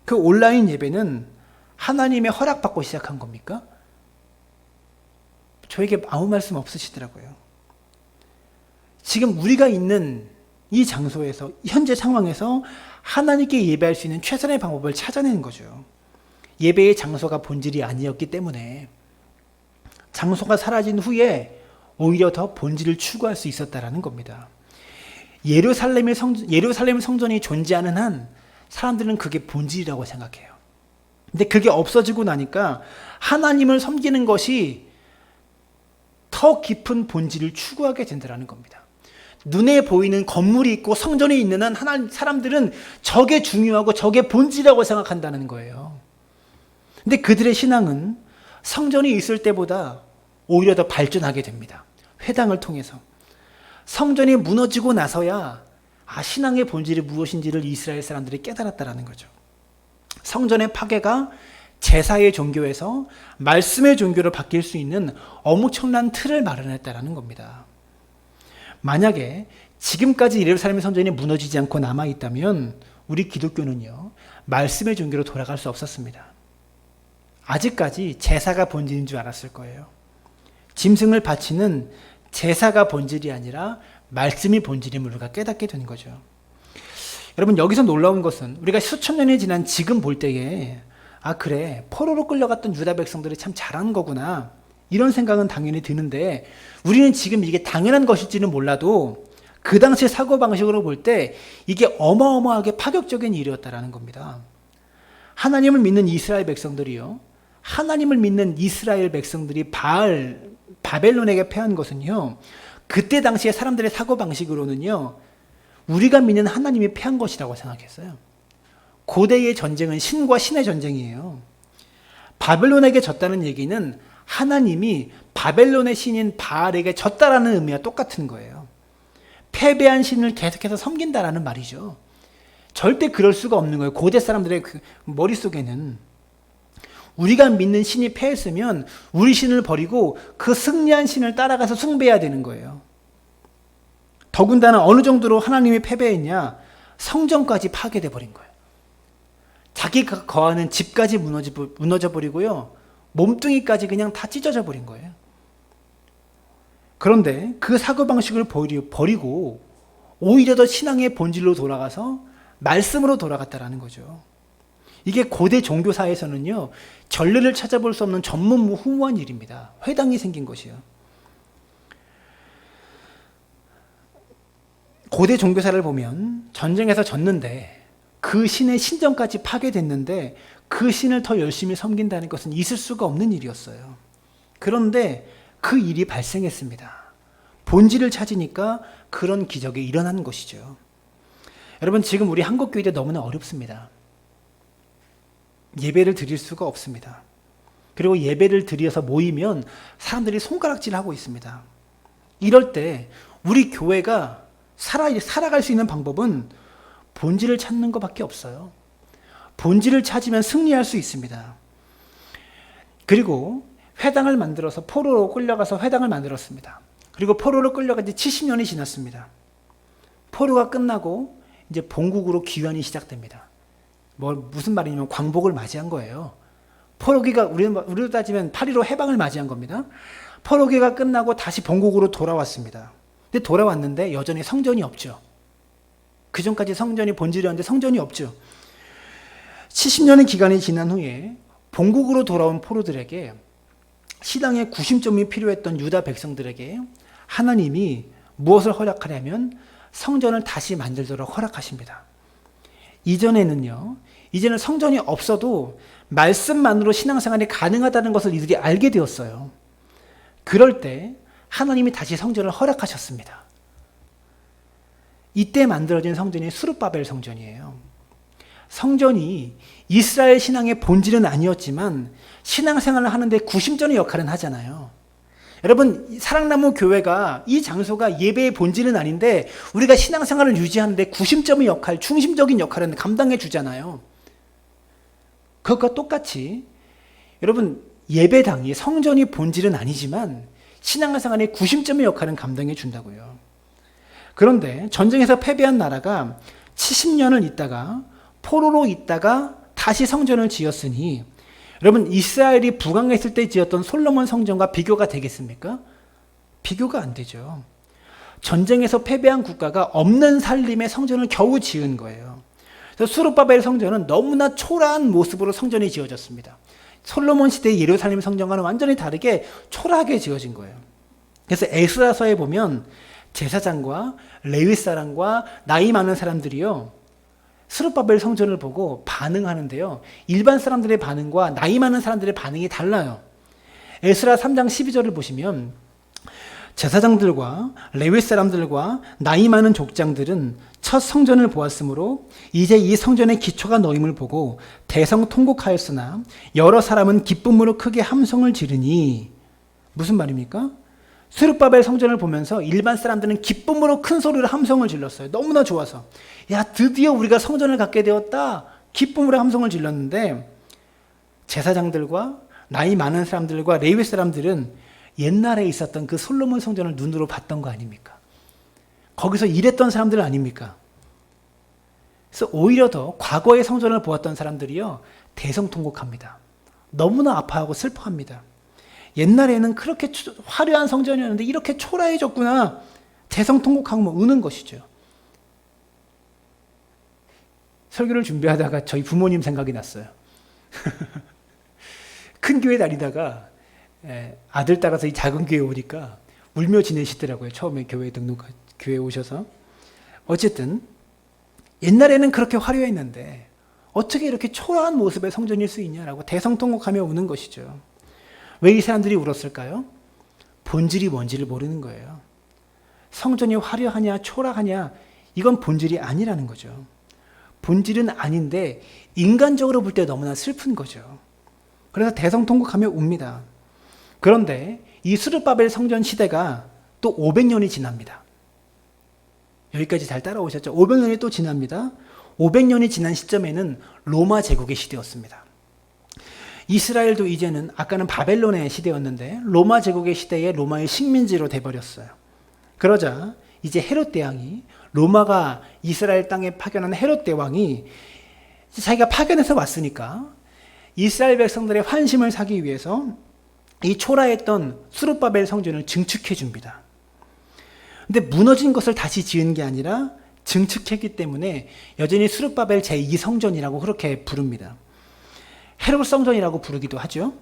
그 온라인 예배는 하나님의 허락받고 시작한 겁니까? 저에게 아무 말씀 없으시더라고요. 지금 우리가 있는 이 장소에서, 현재 상황에서 하나님께 예배할 수 있는 최선의 방법을 찾아내는 거죠. 예배의 장소가 본질이 아니었기 때문에 장소가 사라진 후에 오히려 더 본질을 추구할 수 있었다라는 겁니다. 예루살렘 성전이 존재하는 한 사람들은 그게 본질이라고 생각해요. 근데 그게 없어지고 나니까 하나님을 섬기는 것이 더 깊은 본질을 추구하게 된다는 겁니다. 눈에 보이는 건물이 있고 성전이 있는 한 사람들은 저게 중요하고 저게 본질이라고 생각한다는 거예요. 근데 그들의 신앙은 성전이 있을 때보다 오히려 더 발전하게 됩니다. 회당을 통해서. 성전이 무너지고 나서야 신앙의 본질이 무엇인지를 이스라엘 사람들이 깨달았다는 거죠. 성전의 파괴가 제사의 종교에서 말씀의 종교로 바뀔 수 있는 엄청난 틀을 마련했다는 겁니다. 만약에 지금까지 예루살렘 성전이 무너지지 않고 남아있다면 우리 기독교는요, 말씀의 종교로 돌아갈 수 없었습니다. 아직까지 제사가 본질인 줄 알았을 거예요. 짐승을 바치는 제사가 본질이 아니라 말씀이 본질임을 우리가 깨닫게 된 거죠. 여러분, 여기서 놀라운 것은 우리가 수천 년이 지난 지금 볼 때에 그래, 포로로 끌려갔던 유다 백성들이 참 잘한 거구나, 이런 생각은 당연히 드는데 우리는 지금 이게 당연한 것일지는 몰라도 그 당시 사고방식으로 볼 때 이게 어마어마하게 파격적인 일이었다라는 겁니다. 하나님을 믿는 이스라엘 백성들이요, 하나님을 믿는 이스라엘 백성들이 바벨론에게 패한 것은요, 그때 당시에 사람들의 사고방식으로는요, 우리가 믿는 하나님이 패한 것이라고 생각했어요. 고대의 전쟁은 신과 신의 전쟁이에요. 바벨론에게 졌다는 얘기는 하나님이 바벨론의 신인 바알에게 졌다라는 의미와 똑같은 거예요. 패배한 신을 계속해서 섬긴다라는 말이죠. 절대 그럴 수가 없는 거예요. 고대 사람들의 머릿속에는 우리가 믿는 신이 패했으면 우리 신을 버리고 그 승리한 신을 따라가서 숭배해야 되는 거예요. 더군다나 어느 정도로 하나님이 패배했냐, 성전까지 파괴돼 버린 거예요. 자기가 거하는 집까지 무너져 버리고요. 몸뚱이까지 그냥 다 찢어져 버린 거예요. 그런데 그 사고방식을 버리고 오히려 더 신앙의 본질로 돌아가서 말씀으로 돌아갔다라는 거죠. 이게 고대 종교사에서는요, 전례를 찾아볼 수 없는 전무후무한 일입니다. 회당이 생긴 것이요. 고대 종교사를 보면 전쟁에서 졌는데 그 신의 신전까지 파괴됐는데 그 신을 더 열심히 섬긴다는 것은 있을 수가 없는 일이었어요. 그런데 그 일이 발생했습니다. 본질을 찾으니까 그런 기적이 일어나는 것이죠. 여러분, 지금 우리 한국교회도 너무나 어렵습니다. 예배를 드릴 수가 없습니다. 그리고 예배를 드려서 모이면 사람들이 손가락질하고 있습니다. 이럴 때 우리 교회가 살아갈 수 있는 방법은 본질을 찾는 것밖에 없어요. 본질을 찾으면 승리할 수 있습니다. 그리고 회당을 만들어서 포로로 끌려가서 회당을 만들었습니다. 그리고 포로로 끌려간 지 70년이 지났습니다. 포로가 끝나고 이제 본국으로 귀환이 시작됩니다. 무슨 말이냐면 광복을 맞이한 거예요. 포로기가 우리로 따지면 8.15 해방을 맞이한 겁니다. 포로기가 끝나고 다시 본국으로 돌아왔습니다. 근데 돌아왔는데 여전히 성전이 없죠. 그 전까지 성전이 본질이었는데 성전이 없죠. 70년의 기간이 지난 후에 본국으로 돌아온 포로들에게 신앙의 구심점이 필요했던 유다 백성들에게 하나님이 무엇을 허락하냐면 성전을 다시 만들도록 허락하십니다. 이제는 성전이 없어도 말씀만으로 신앙생활이 가능하다는 것을 이들이 알게 되었어요. 그럴 때 하나님이 다시 성전을 허락하셨습니다. 이때 만들어진 성전이 수르바벨 성전이에요. 성전이 이스라엘 신앙의 본질은 아니었지만 신앙생활을 하는데 구심점의 역할은 하잖아요. 여러분, 사랑나무 교회가 이 장소가 예배의 본질은 아닌데 우리가 신앙생활을 유지하는데 구심점의 역할, 중심적인 역할은 감당해 주잖아요. 그것과 똑같이 여러분, 예배당이 성전이 본질은 아니지만 신앙생활의 구심점의 역할은 감당해 준다고요. 그런데 전쟁에서 패배한 나라가 70년을 있다가 포로로 있다가 다시 성전을 지었으니 여러분, 이스라엘이 부강했을 때 지었던 솔로몬 성전과 비교가 되겠습니까? 비교가 안 되죠. 전쟁에서 패배한 국가가 없는 살림의 성전을 겨우 지은 거예요. 그래서 수르바벨 성전은 너무나 초라한 모습으로 성전이 지어졌습니다. 솔로몬 시대의 예루살렘 성전과는 완전히 다르게 초라하게 지어진 거예요. 그래서 에스라서에 보면 제사장과 레위 사람과 나이 많은 사람들이요, 스룹바벨 성전을 보고 반응하는데요, 일반 사람들의 반응과 나이 많은 사람들의 반응이 달라요. 에스라 3장 12절을 보시면 제사장들과 레위 사람들과 나이 많은 족장들은 첫 성전을 보았으므로 이제 이 성전의 기초가 놓임을 보고 대성통곡하였으나 여러 사람은 기쁨으로 크게 함성을 지르니. 무슨 말입니까? 스룹바벨 성전을 보면서 일반 사람들은 기쁨으로 큰 소리로 함성을 질렀어요. 너무나 좋아서. 야, 드디어 우리가 성전을 갖게 되었다. 기쁨으로 함성을 질렀는데 제사장들과 나이 많은 사람들과 레위 사람들은 옛날에 있었던 그 솔로몬 성전을 눈으로 봤던 거 아닙니까? 거기서 일했던 사람들 아닙니까? 그래서 오히려 더 과거의 성전을 보았던 사람들이요, 대성통곡합니다. 너무나 아파하고 슬퍼합니다. 옛날에는 그렇게 화려한 성전이었는데 이렇게 초라해졌구나. 대성통곡하고 우는 것이죠. 설교를 준비하다가 저희 부모님 생각이 났어요. 큰 교회 다니다가 아들 따라서 이 작은 교회 오니까 울며 지내시더라고요. 처음에 교회 오셔서. 어쨌든 옛날에는 그렇게 화려했는데 어떻게 이렇게 초라한 모습의 성전일 수 있냐라고 대성통곡하며 우는 것이죠. 왜 이 사람들이 울었을까요? 본질이 뭔지를 모르는 거예요. 성전이 화려하냐 초라하냐 이건 본질이 아니라는 거죠. 본질은 아닌데 인간적으로 볼 때 너무나 슬픈 거죠. 그래서 대성통곡하며 웁니다. 그런데 이 스룹바벨 성전 시대가 또 500년이 지납니다. 여기까지 잘 따라오셨죠? 500년이 또 지납니다. 500년이 지난 시점에는 로마 제국의 시대였습니다. 이스라엘도 이제는 아까는 바벨론의 시대였는데 로마 제국의 시대에 로마의 식민지로 돼버렸어요. 그러자 이제 헤롯 대왕이, 로마가 이스라엘 땅에 파견한 헤롯 대왕이 자기가 파견해서 왔으니까 이스라엘 백성들의 환심을 사기 위해서 이 초라했던 스룹바벨 성전을 증축해 줍니다. 근데 무너진 것을 다시 지은 게 아니라 증축했기 때문에 여전히 스룹바벨 제2성전이라고 그렇게 부릅니다. 헤롯 성전이라고 부르기도 하죠.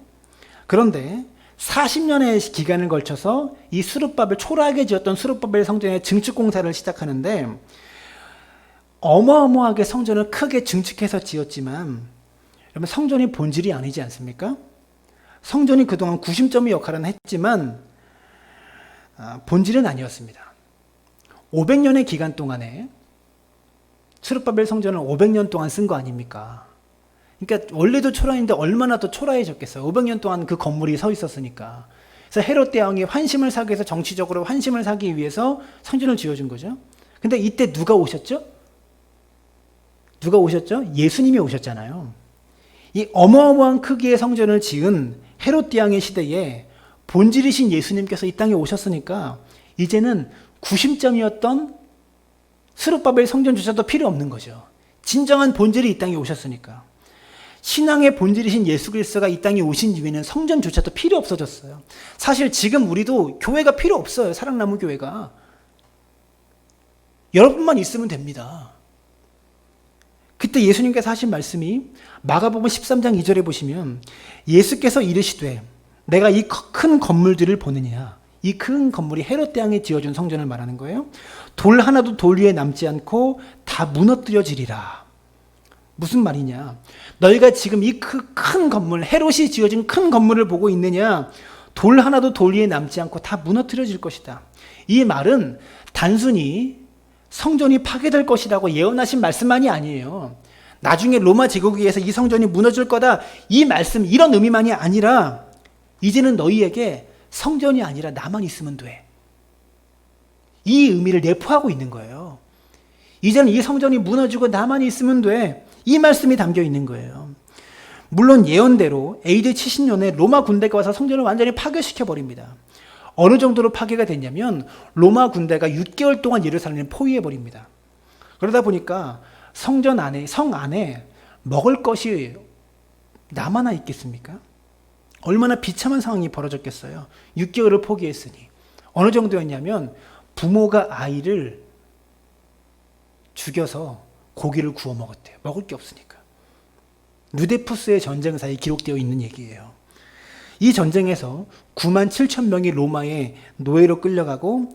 그런데 40년의 기간을 걸쳐서 이 스룹바벨, 초라하게 지었던 스룹바벨 성전의 증축 공사를 시작하는데, 어마어마하게 성전을 크게 증축해서 지었지만 여러분, 성전이 본질이 아니지 않습니까? 성전이 그동안 구심점의 역할은 했지만 본질은 아니었습니다. 500년의 기간 동안에 스룹바벨 성전을 500년 동안 쓴 거 아닙니까? 그러니까 원래도 초라했는데 얼마나 더 초라해졌겠어요. 500년 동안 그 건물이 서 있었으니까. 그래서 헤롯 대왕이 환심을 사기 위해서, 정치적으로 환심을 사기 위해서 성전을 지어준 거죠. 근데 이때 누가 오셨죠? 누가 오셨죠? 예수님이 오셨잖아요. 이 어마어마한 크기의 성전을 지은 헤롯 대왕의 시대에 본질이신 예수님께서 이 땅에 오셨으니까 이제는 구심점이었던 스룹바벨 성전조차도 필요 없는 거죠. 진정한 본질이 이 땅에 오셨으니까. 신앙의 본질이신 예수 그리스도가 이 땅에 오신 이후에는 성전조차도 필요 없어졌어요. 사실 지금 우리도 교회가 필요 없어요. 사랑나무 교회가. 여러분만 있으면 됩니다. 그때 예수님께서 하신 말씀이 마가복음 13장 2절에 보시면, 예수께서 이르시되 내가 이 큰 건물들을 보느냐. 이 큰 건물이 헤롯 대왕이 지어준 성전을 말하는 거예요. 돌 하나도 돌 위에 남지 않고 다 무너뜨려지리라. 무슨 말이냐? 너희가 지금 이 큰 건물, 헤롯이 지어진 큰 건물을 보고 있느냐? 돌 하나도 돌 위에 남지 않고 다 무너뜨려질 것이다. 이 말은 단순히 성전이 파괴될 것이라고 예언하신 말씀만이 아니에요. 나중에 로마 제국에 의해서 이 성전이 무너질 거다. 이 말씀, 이런 의미만이 아니라 이제는 너희에게 성전이 아니라 나만 있으면 돼. 이 의미를 내포하고 있는 거예요. 이제는 이 성전이 무너지고 나만 있으면 돼. 이 말씀이 담겨 있는 거예요. 물론 예언대로 AD 70년에 로마 군대가 와서 성전을 완전히 파괴시켜 버립니다. 어느 정도로 파괴가 됐냐면 로마 군대가 6개월 동안 예루살렘을 포위해 버립니다. 그러다 보니까 성 안에 먹을 것이 남아나 있겠습니까? 얼마나 비참한 상황이 벌어졌겠어요. 6개월을 포기했으니. 어느 정도였냐면 부모가 아이를 죽여서 고기를 구워 먹었대요. 먹을 게 없으니까. 누데푸스의 전쟁사에 기록되어 있는 얘기예요. 이 전쟁에서 9만 7천 명이 로마의 노예로 끌려가고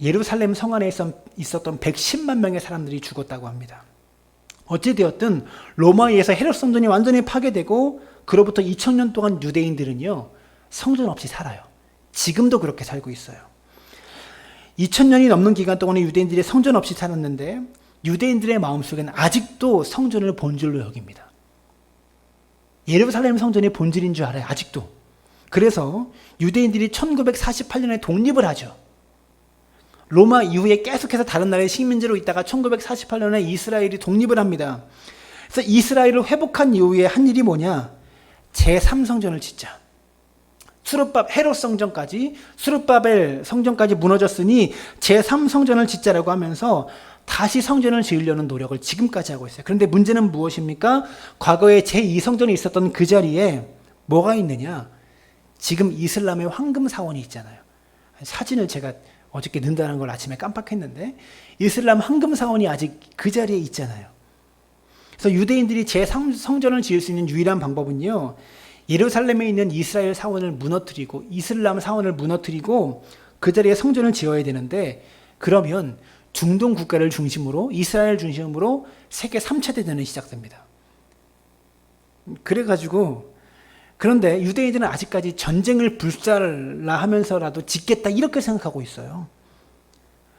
예루살렘 성 안에 있었던 110만 명의 사람들이 죽었다고 합니다. 어찌되었든 로마에 의해서 헤롯 성전이 완전히 파괴되고 그로부터 2000년 동안 유대인들은요, 성전 없이 살아요. 지금도 그렇게 살고 있어요. 2000년이 넘는 기간 동안에 유대인들이 성전 없이 살았는데 유대인들의 마음속에는 아직도 성전을 본질로 여깁니다. 예루살렘 성전이 본질인 줄 알아요. 아직도. 그래서 유대인들이 1948년에 독립을 하죠. 로마 이후에 계속해서 다른 나라의 식민지로 있다가 1948년에 이스라엘이 독립을 합니다. 그래서 이스라엘을 회복한 이후에 한 일이 뭐냐? 제3성전을 짓자. 헤롯 성전까지, 스룹바벨 성전까지 무너졌으니 제3성전을 짓자라고 하면서 다시 성전을 지으려는 노력을 지금까지 하고 있어요. 그런데 문제는 무엇입니까? 과거에 제2성전이 있었던 그 자리에 뭐가 있느냐? 지금 이슬람의 황금 사원이 있잖아요. 사진을 제가 어저께 넣는다는 걸 아침에 깜빡했는데 이슬람 황금 사원이 아직 그 자리에 있잖아요. 그래서 유대인들이 제3성전을 지을 수 있는 유일한 방법은요, 예루살렘에 있는 이스라엘 사원을 무너뜨리고 이슬람 사원을 무너뜨리고 그 자리에 성전을 지어야 되는데, 그러면 중동 국가를 중심으로, 이스라엘 중심으로 세계 3차 대전이 시작됩니다. 그래가지고, 그런데 유대인들은 아직까지 전쟁을 불살라하면서라도 짓겠다 이렇게 생각하고 있어요.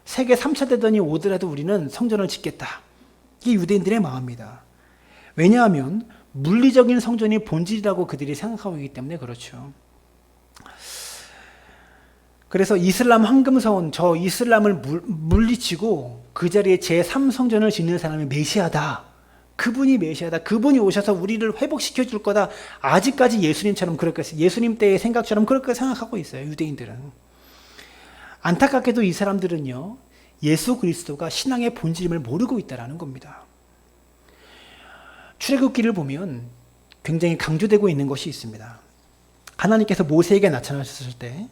세계 3차 대전이 오더라도 우리는 성전을 짓겠다. 이게 유대인들의 마음입니다. 왜냐하면 물리적인 성전이 본질이라고 그들이 생각하고 있기 때문에 그렇죠. 그래서 이슬람 황금사원, 저 이슬람을 물리치고 그 자리에 제3성전을 짓는 사람이 메시아다. 그분이 메시아다. 그분이 오셔서 우리를 회복시켜 줄 거다. 아직까지 예수님처럼 그렇게, 예수님 때의 생각처럼 그렇게 생각하고 있어요. 유대인들은. 안타깝게도 이 사람들은요, 예수 그리스도가 신앙의 본질임을 모르고 있다는 겁니다. 출애굽기를 보면 굉장히 강조되고 있는 것이 있습니다. 하나님께서 모세에게 나타나셨을 때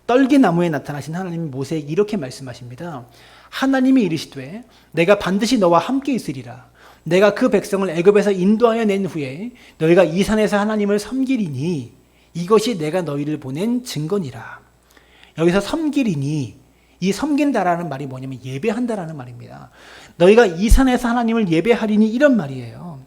떨기나무에 나타나신 하나님이 모세에게 이렇게 말씀하십니다. 하나님이 이르시되 내가 반드시 너와 함께 있으리라. 내가 그 백성을 애굽에서 인도하여 낸 후에 너희가 이 산에서 하나님을 섬기리니 이것이 내가 너희를 보낸 증거니라. 여기서 섬기리니, 이 섬긴다라는 말이 뭐냐면 예배한다라는 말입니다. 너희가 이 산에서 하나님을 예배하리니 이런 말이에요.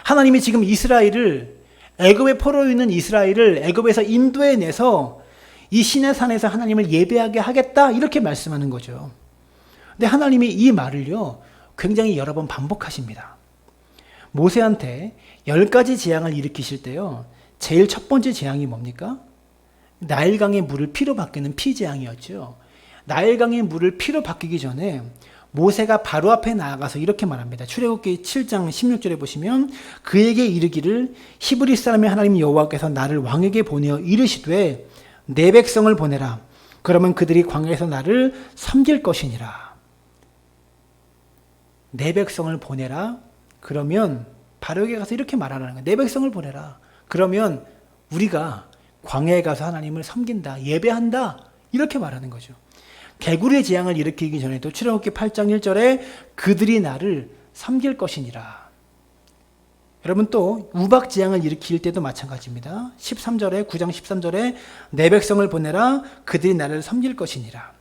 하나님이 지금 이스라엘을, 애굽에 포로 있는 이스라엘을 애굽에서 인도해내서 이 시내 산에서 하나님을 예배하게 하겠다 이렇게 말씀하는 거죠. 근데 하나님이 이 말을요 굉장히 여러 번 반복하십니다. 모세한테 10가지 재앙을 일으키실 때요 제일 첫 번째 재앙이 뭡니까? 나일강의 물을 피로 바뀌는 피재앙이었죠. 나일강의 물을 피로 바뀌기 전에 모세가 바로 앞에 나아가서 이렇게 말합니다. 출애굽기 7장 16절에 보시면 그에게 이르기를 히브리 사람의 하나님 여호와께서 나를 왕에게 보내어 이르시되 내 백성을 보내라. 그러면 그들이 광야에서 나를 섬길 것이니라. 내 백성을 보내라. 그러면 바로에게 가서 이렇게 말하라는 거예요. 내 백성을 보내라. 그러면 우리가 광야에 가서 하나님을 섬긴다. 예배한다. 이렇게 말하는 거죠. 개구리의 재앙을 일으키기 전에도 출애굽기 8장 1절에 그들이 나를 섬길 것이니라. 여러분 또 우박 재앙을 일으킬 때도 마찬가지입니다. 13절에 9장 13절에 내 백성을 보내라 그들이 나를 섬길 것이니라.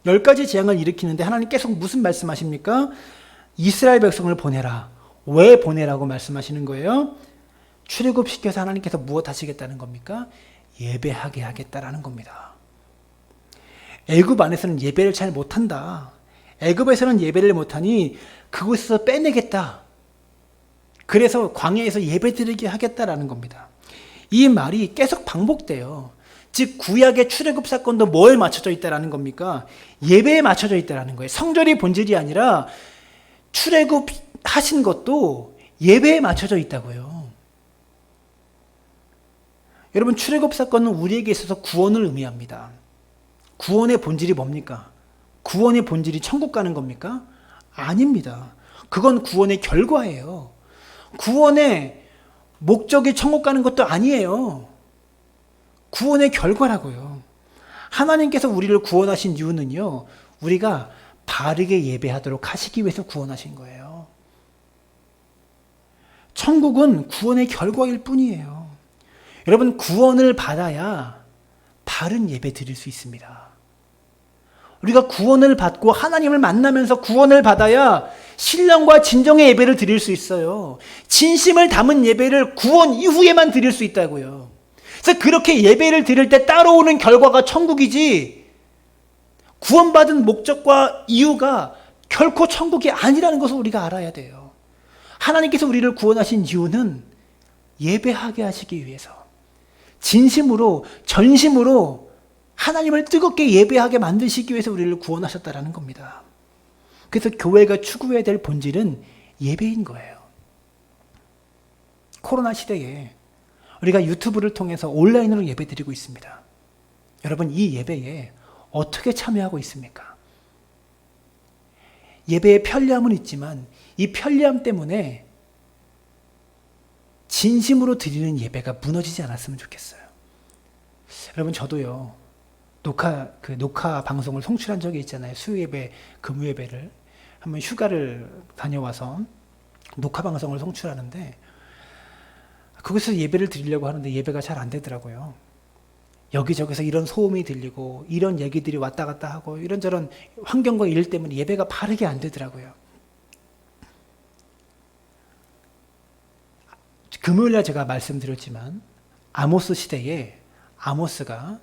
10가지 재앙을 일으키는데 하나님 계속 무슨 말씀하십니까? 이스라엘 백성을 보내라. 왜 보내라고 말씀하시는 거예요? 출애굽시켜서 하나님께서 무엇 하시겠다는 겁니까? 예배하게 하겠다라는 겁니다. 애굽 안에서는 예배를 잘 못한다. 애굽에서는 예배를 못하니 그곳에서 빼내겠다. 그래서 광야에서 예배드리게 하겠다라는 겁니다. 이 말이 계속 반복돼요. 즉 구약의 출애굽 사건도 뭐에 맞춰져 있다라는 겁니까? 예배에 맞춰져 있다라는 거예요. 성전이 본질이 아니라 출애굽 하신 것도 예배에 맞춰져 있다고요. 여러분 출애굽 사건은 우리에게 있어서 구원을 의미합니다. 구원의 본질이 뭡니까? 구원의 본질이 천국 가는 겁니까? 아닙니다. 그건 구원의 결과예요. 구원의 목적이 천국 가는 것도 아니에요. 구원의 결과라고요. 하나님께서 우리를 구원하신 이유는요, 우리가 바르게 예배하도록 하시기 위해서 구원하신 거예요. 천국은 구원의 결과일 뿐이에요. 여러분, 구원을 받아야 바른 예배 드릴 수 있습니다. 우리가 구원을 받고 하나님을 만나면서 구원을 받아야 신령과 진정의 예배를 드릴 수 있어요. 진심을 담은 예배를 구원 이후에만 드릴 수 있다고요. 그래서 그렇게 예배를 드릴 때 따라오는 결과가 천국이지, 구원받은 목적과 이유가 결코 천국이 아니라는 것을 우리가 알아야 돼요. 하나님께서 우리를 구원하신 이유는 예배하게 하시기 위해서, 진심으로 전심으로 하나님을 뜨겁게 예배하게 만드시기 위해서 우리를 구원하셨다라는 겁니다. 그래서 교회가 추구해야 될 본질은 예배인 거예요. 코로나 시대에 우리가 유튜브를 통해서 온라인으로 예배드리고 있습니다. 여러분, 이 예배에 어떻게 참여하고 있습니까? 예배의 편리함은 있지만 이 편리함 때문에 진심으로 드리는 예배가 무너지지 않았으면 좋겠어요. 여러분, 저도요, 녹화 방송을 송출한 적이 있잖아요. 수요예배, 금요예배를. 한번 휴가를 다녀와서 녹화 방송을 송출하는데, 거기서 예배를 드리려고 하는데 예배가 잘 안 되더라고요. 여기저기서 이런 소음이 들리고, 이런 얘기들이 왔다 갔다 하고, 이런저런 환경과 일 때문에 예배가 바르게 안 되더라고요. 금요일날 제가 말씀드렸지만, 아모스 시대에 아모스가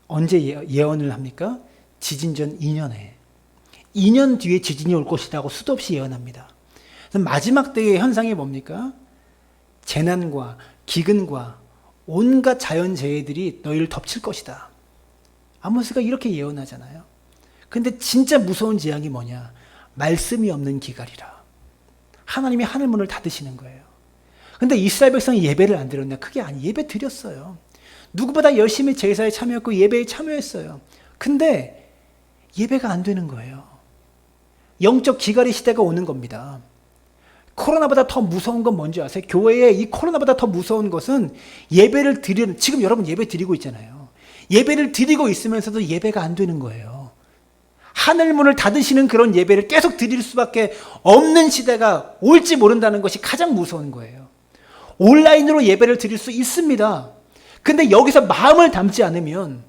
언제 예언을 합니까? 지진 전 2년에. 2년 뒤에 지진이 올 것이라고 수도 없이 예언합니다. 그래서 마지막 때의 현상이 뭡니까? 재난과 기근과 온갖 자연재해들이 너희를 덮칠 것이다. 아모스가 이렇게 예언하잖아요. 근데 진짜 무서운 재앙이 뭐냐? 말씀이 없는 기갈이라. 하나님이 하늘문을 닫으시는 거예요. 근데 이스라엘 백성이 예배를 안 드렸냐? 그게 아니, 예배 드렸어요. 누구보다 열심히 제사에 참여했고 예배에 참여했어요. 근데 예배가 안 되는 거예요. 영적 기갈의 시대가 오는 겁니다. 코로나보다 더 무서운 건 뭔지 아세요? 교회에 이 코로나보다 더 무서운 것은 예배를 드리는, 지금 여러분 예배 드리고 있잖아요. 예배를 드리고 있으면서도 예배가 안 되는 거예요. 하늘문을 닫으시는 그런 예배를 계속 드릴 수밖에 없는 시대가 올지 모른다는 것이 가장 무서운 거예요. 온라인으로 예배를 드릴 수 있습니다. 근데 여기서 마음을 담지 않으면,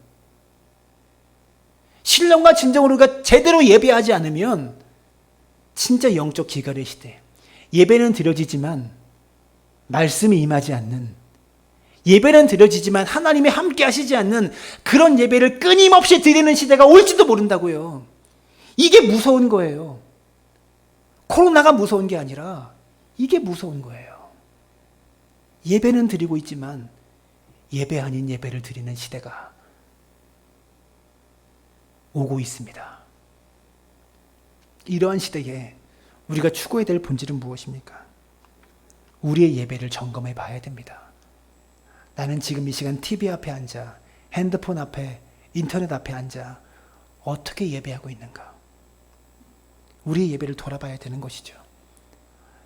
신령과 진정으로 우리가 제대로 예배하지 않으면 진짜 영적 기갈의 시대, 예배는 드려지지만 말씀이 임하지 않는, 예배는 드려지지만 하나님이 함께 하시지 않는 그런 예배를 끊임없이 드리는 시대가 올지도 모른다고요. 이게 무서운 거예요. 코로나가 무서운 게 아니라 이게 무서운 거예요. 예배는 드리고 있지만 예배 아닌 예배를 드리는 시대가 오고 있습니다. 이러한 시대에 우리가 추구해야 될 본질은 무엇입니까? 우리의 예배를 점검해 봐야 됩니다. 나는 지금 이 시간 TV 앞에 앉아, 핸드폰 앞에, 인터넷 앞에 앉아 어떻게 예배하고 있는가? 우리의 예배를 돌아봐야 되는 것이죠.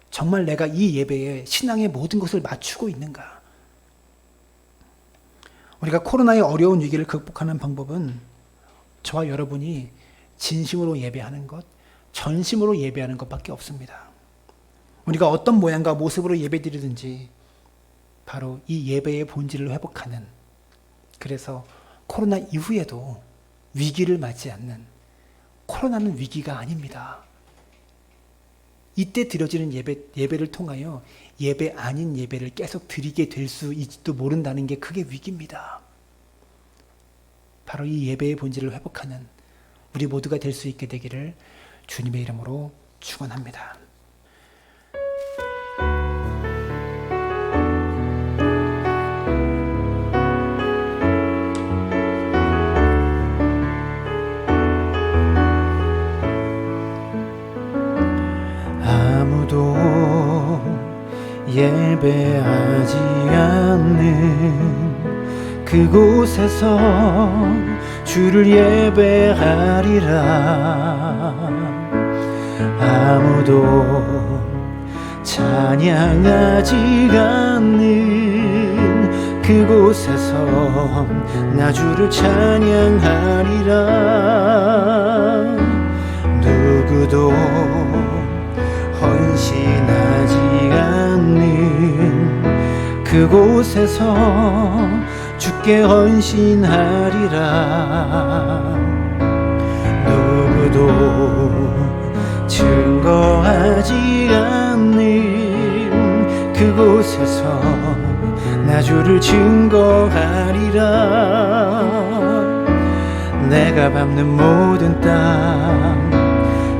정말 내가 이 예배에 신앙의 모든 것을 맞추고 있는가? 우리가 코로나의 어려운 위기를 극복하는 방법은 저와 여러분이 진심으로 예배하는 것, 전심으로 예배하는 것밖에 없습니다. 우리가 어떤 모양과 모습으로 예배드리든지 바로 이 예배의 본질을 회복하는, 그래서 코로나 이후에도 위기를 맞지 않는, 코로나는 위기가 아닙니다. 이때 드려지는 예배를 통하여 예배 아닌 예배를 계속 드리게 될 수 있지도 모른다는 게 그게 위기입니다. 바로 이 예배의 본질을 회복하는 우리 모두가 될 수 있게 되기를 주님의 이름으로 축원합니다. 아무도 예배하지 않는 그곳에서 주를 예배하리라. 아무도 찬양하지 않는 그곳에서 나 주를 찬양하리라. 누구도 헌신하지 않는 그곳에서 주께 헌신하리라. 누구도 증거하지 않는 그곳에서 나 주를 증거하리라. 내가 밟는 모든 땅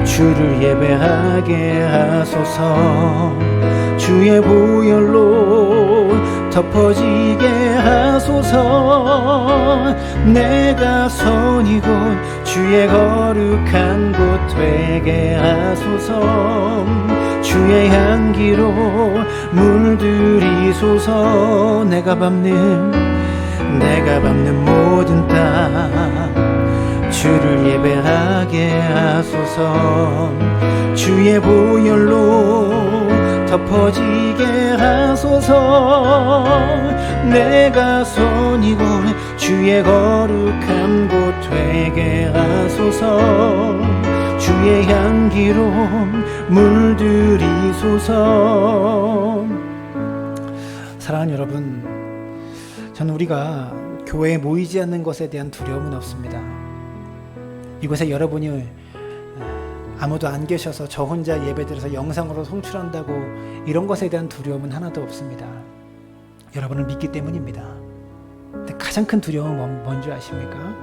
주를 예배하게 하소서. 주의 보혈로 덮어지게 하소서. 내가 선 이곳 주의 거룩한 곳 되게 하소서. 주의 향기로 물들이소서. 내가 밟는 모든 땅 주를 예배하게 하소서. 주의 보혈로 덮어지게 하소서. 내가 선 이곳 주의 거룩한 곳 되게 하소서. 주의 향기로 물들이소서. 사랑하는 여러분, 저는 우리가 교회에 모이지 않는 것에 대한 두려움은 없습니다. 이곳에 여러분이 아무도 안 계셔서 저 혼자 예배드려서 영상으로 송출한다고 이런 것에 대한 두려움은 하나도 없습니다. 여러분을 믿기 때문입니다. 근데 가장 큰 두려움은 뭔지 아십니까?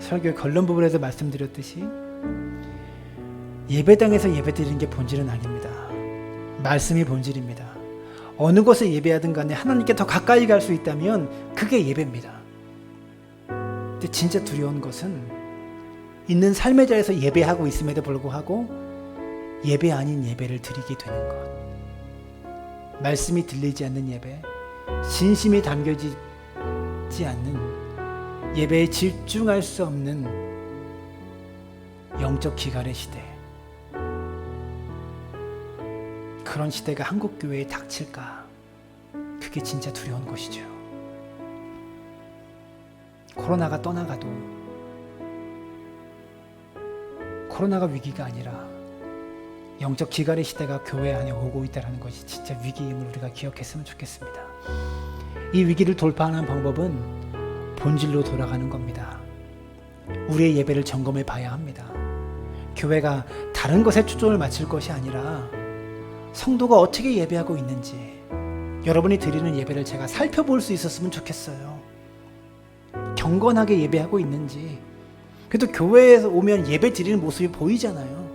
설교의 결론 부분에서 말씀드렸듯이 예배당에서 예배드리는 게 본질은 아닙니다. 말씀이 본질입니다. 어느 곳에 예배하든 간에 하나님께 더 가까이 갈 수 있다면 그게 예배입니다. 근데 진짜 두려운 것은 있는 삶의 자리에서 예배하고 있음에도 불구하고 예배 아닌 예배를 드리게 되는 것. 말씀이 들리지 않는 예배, 진심이 담겨지지 않는 예배에 집중할 수 없는 영적 기갈의 시대. 그 그런 시대가 한국 교회에 닥칠까? 그게 진짜 두려운 것이죠. 코로나가 떠나가도 코로나가 위기가 아니라 영적 기갈의 시대가 교회 안에 오고 있다는 것이 진짜 위기임을 우리가 기억했으면 좋겠습니다. 이 위기를 돌파하는 방법은 본질로 돌아가는 겁니다. 우리의 예배를 점검해 봐야 합니다. 교회가 다른 것에 초점을 맞출 것이 아니라 성도가 어떻게 예배하고 있는지 여러분이 드리는 예배를 제가 살펴볼 수 있었으면 좋겠어요. 경건하게 예배하고 있는지. 그래도 교회에서 오면 예배 드리는 모습이 보이잖아요.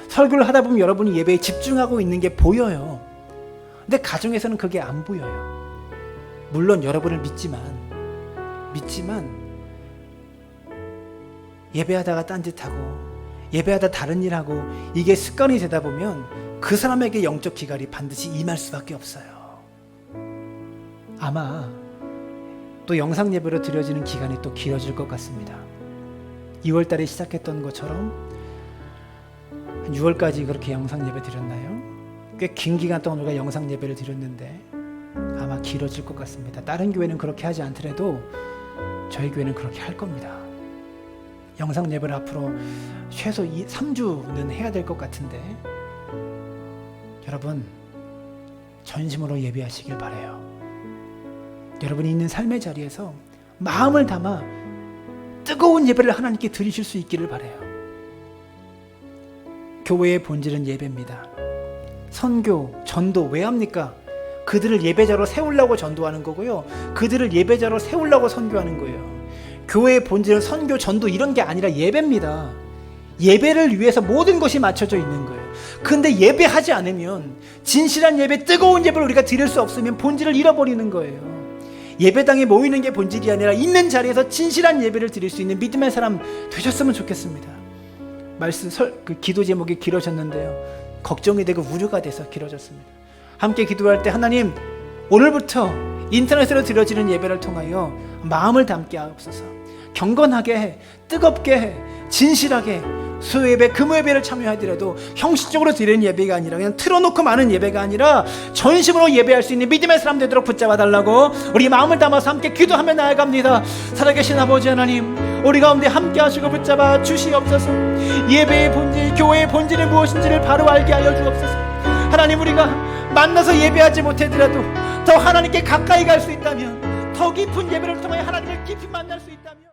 설교를 하다 보면 여러분이 예배에 집중하고 있는 게 보여요. 근데 가정에서는 그게 안 보여요. 물론 여러분을 믿지만 예배하다가 딴짓하고 예배하다 다른 일하고 이게 습관이 되다 보면 그 사람에게 영적 기갈이 반드시 임할 수밖에 없어요. 아마 또 영상 예배로 드려지는 기간이 또 길어질 것 같습니다. 2월 달에 시작했던 것처럼 한 6월까지 그렇게 영상 예배 드렸나요? 꽤 긴 기간 동안 우리가 영상 예배를 드렸는데 아마 길어질 것 같습니다. 다른 교회는 그렇게 하지 않더라도 저희 교회는 그렇게 할 겁니다. 영상 예배를 앞으로 최소 3주는 해야 될 것 같은데 여러분 전심으로 예배하시길 바라요. 여러분이 있는 삶의 자리에서 마음을 담아 뜨거운 예배를 하나님께 드리실 수 있기를 바라요. 교회의 본질은 예배입니다. 선교, 전도 왜 합니까? 그들을 예배자로 세우려고 전도하는 거고요. 그들을 예배자로 세우려고 선교하는 거예요. 교회의 본질은 선교, 전도 이런 게 아니라 예배입니다. 예배를 위해서 모든 것이 맞춰져 있는 거예요. 근데 예배하지 않으면 진실한 예배, 뜨거운 예배를 우리가 드릴 수 없으면 본질을 잃어버리는 거예요. 예배당에 모이는 게 본질이 아니라 있는 자리에서 진실한 예배를 드릴 수 있는 믿음의 사람 되셨으면 좋겠습니다. 기도 제목이 길어졌는데요. 걱정이 되고 우려가 돼서 길어졌습니다. 함께 기도할 때 하나님 오늘부터 인터넷으로 드려지는 예배를 통하여 마음을 담게 하옵소서. 경건하게 뜨겁게 진실하게 수요예배 금요예배를 참여하더라도 형식적으로 드리는 예배가 아니라 그냥 틀어놓고 마는 예배가 아니라 전심으로 예배할 수 있는 믿음의 사람 되도록 붙잡아 달라고 우리 마음을 담아서 함께 기도하며 나아갑니다. 살아계신 아버지 하나님 우리 가운데 함께 하시고 붙잡아 주시옵소서. 예배의 본질 교회의 본질이 무엇인지를 바로 알게 하여 주옵소서. 하나님 우리가 만나서 예배하지 못하더라도 더 하나님께 가까이 갈 수 있다면 더 깊은 예배를 통해 하나님을 깊이 만날 수 있다.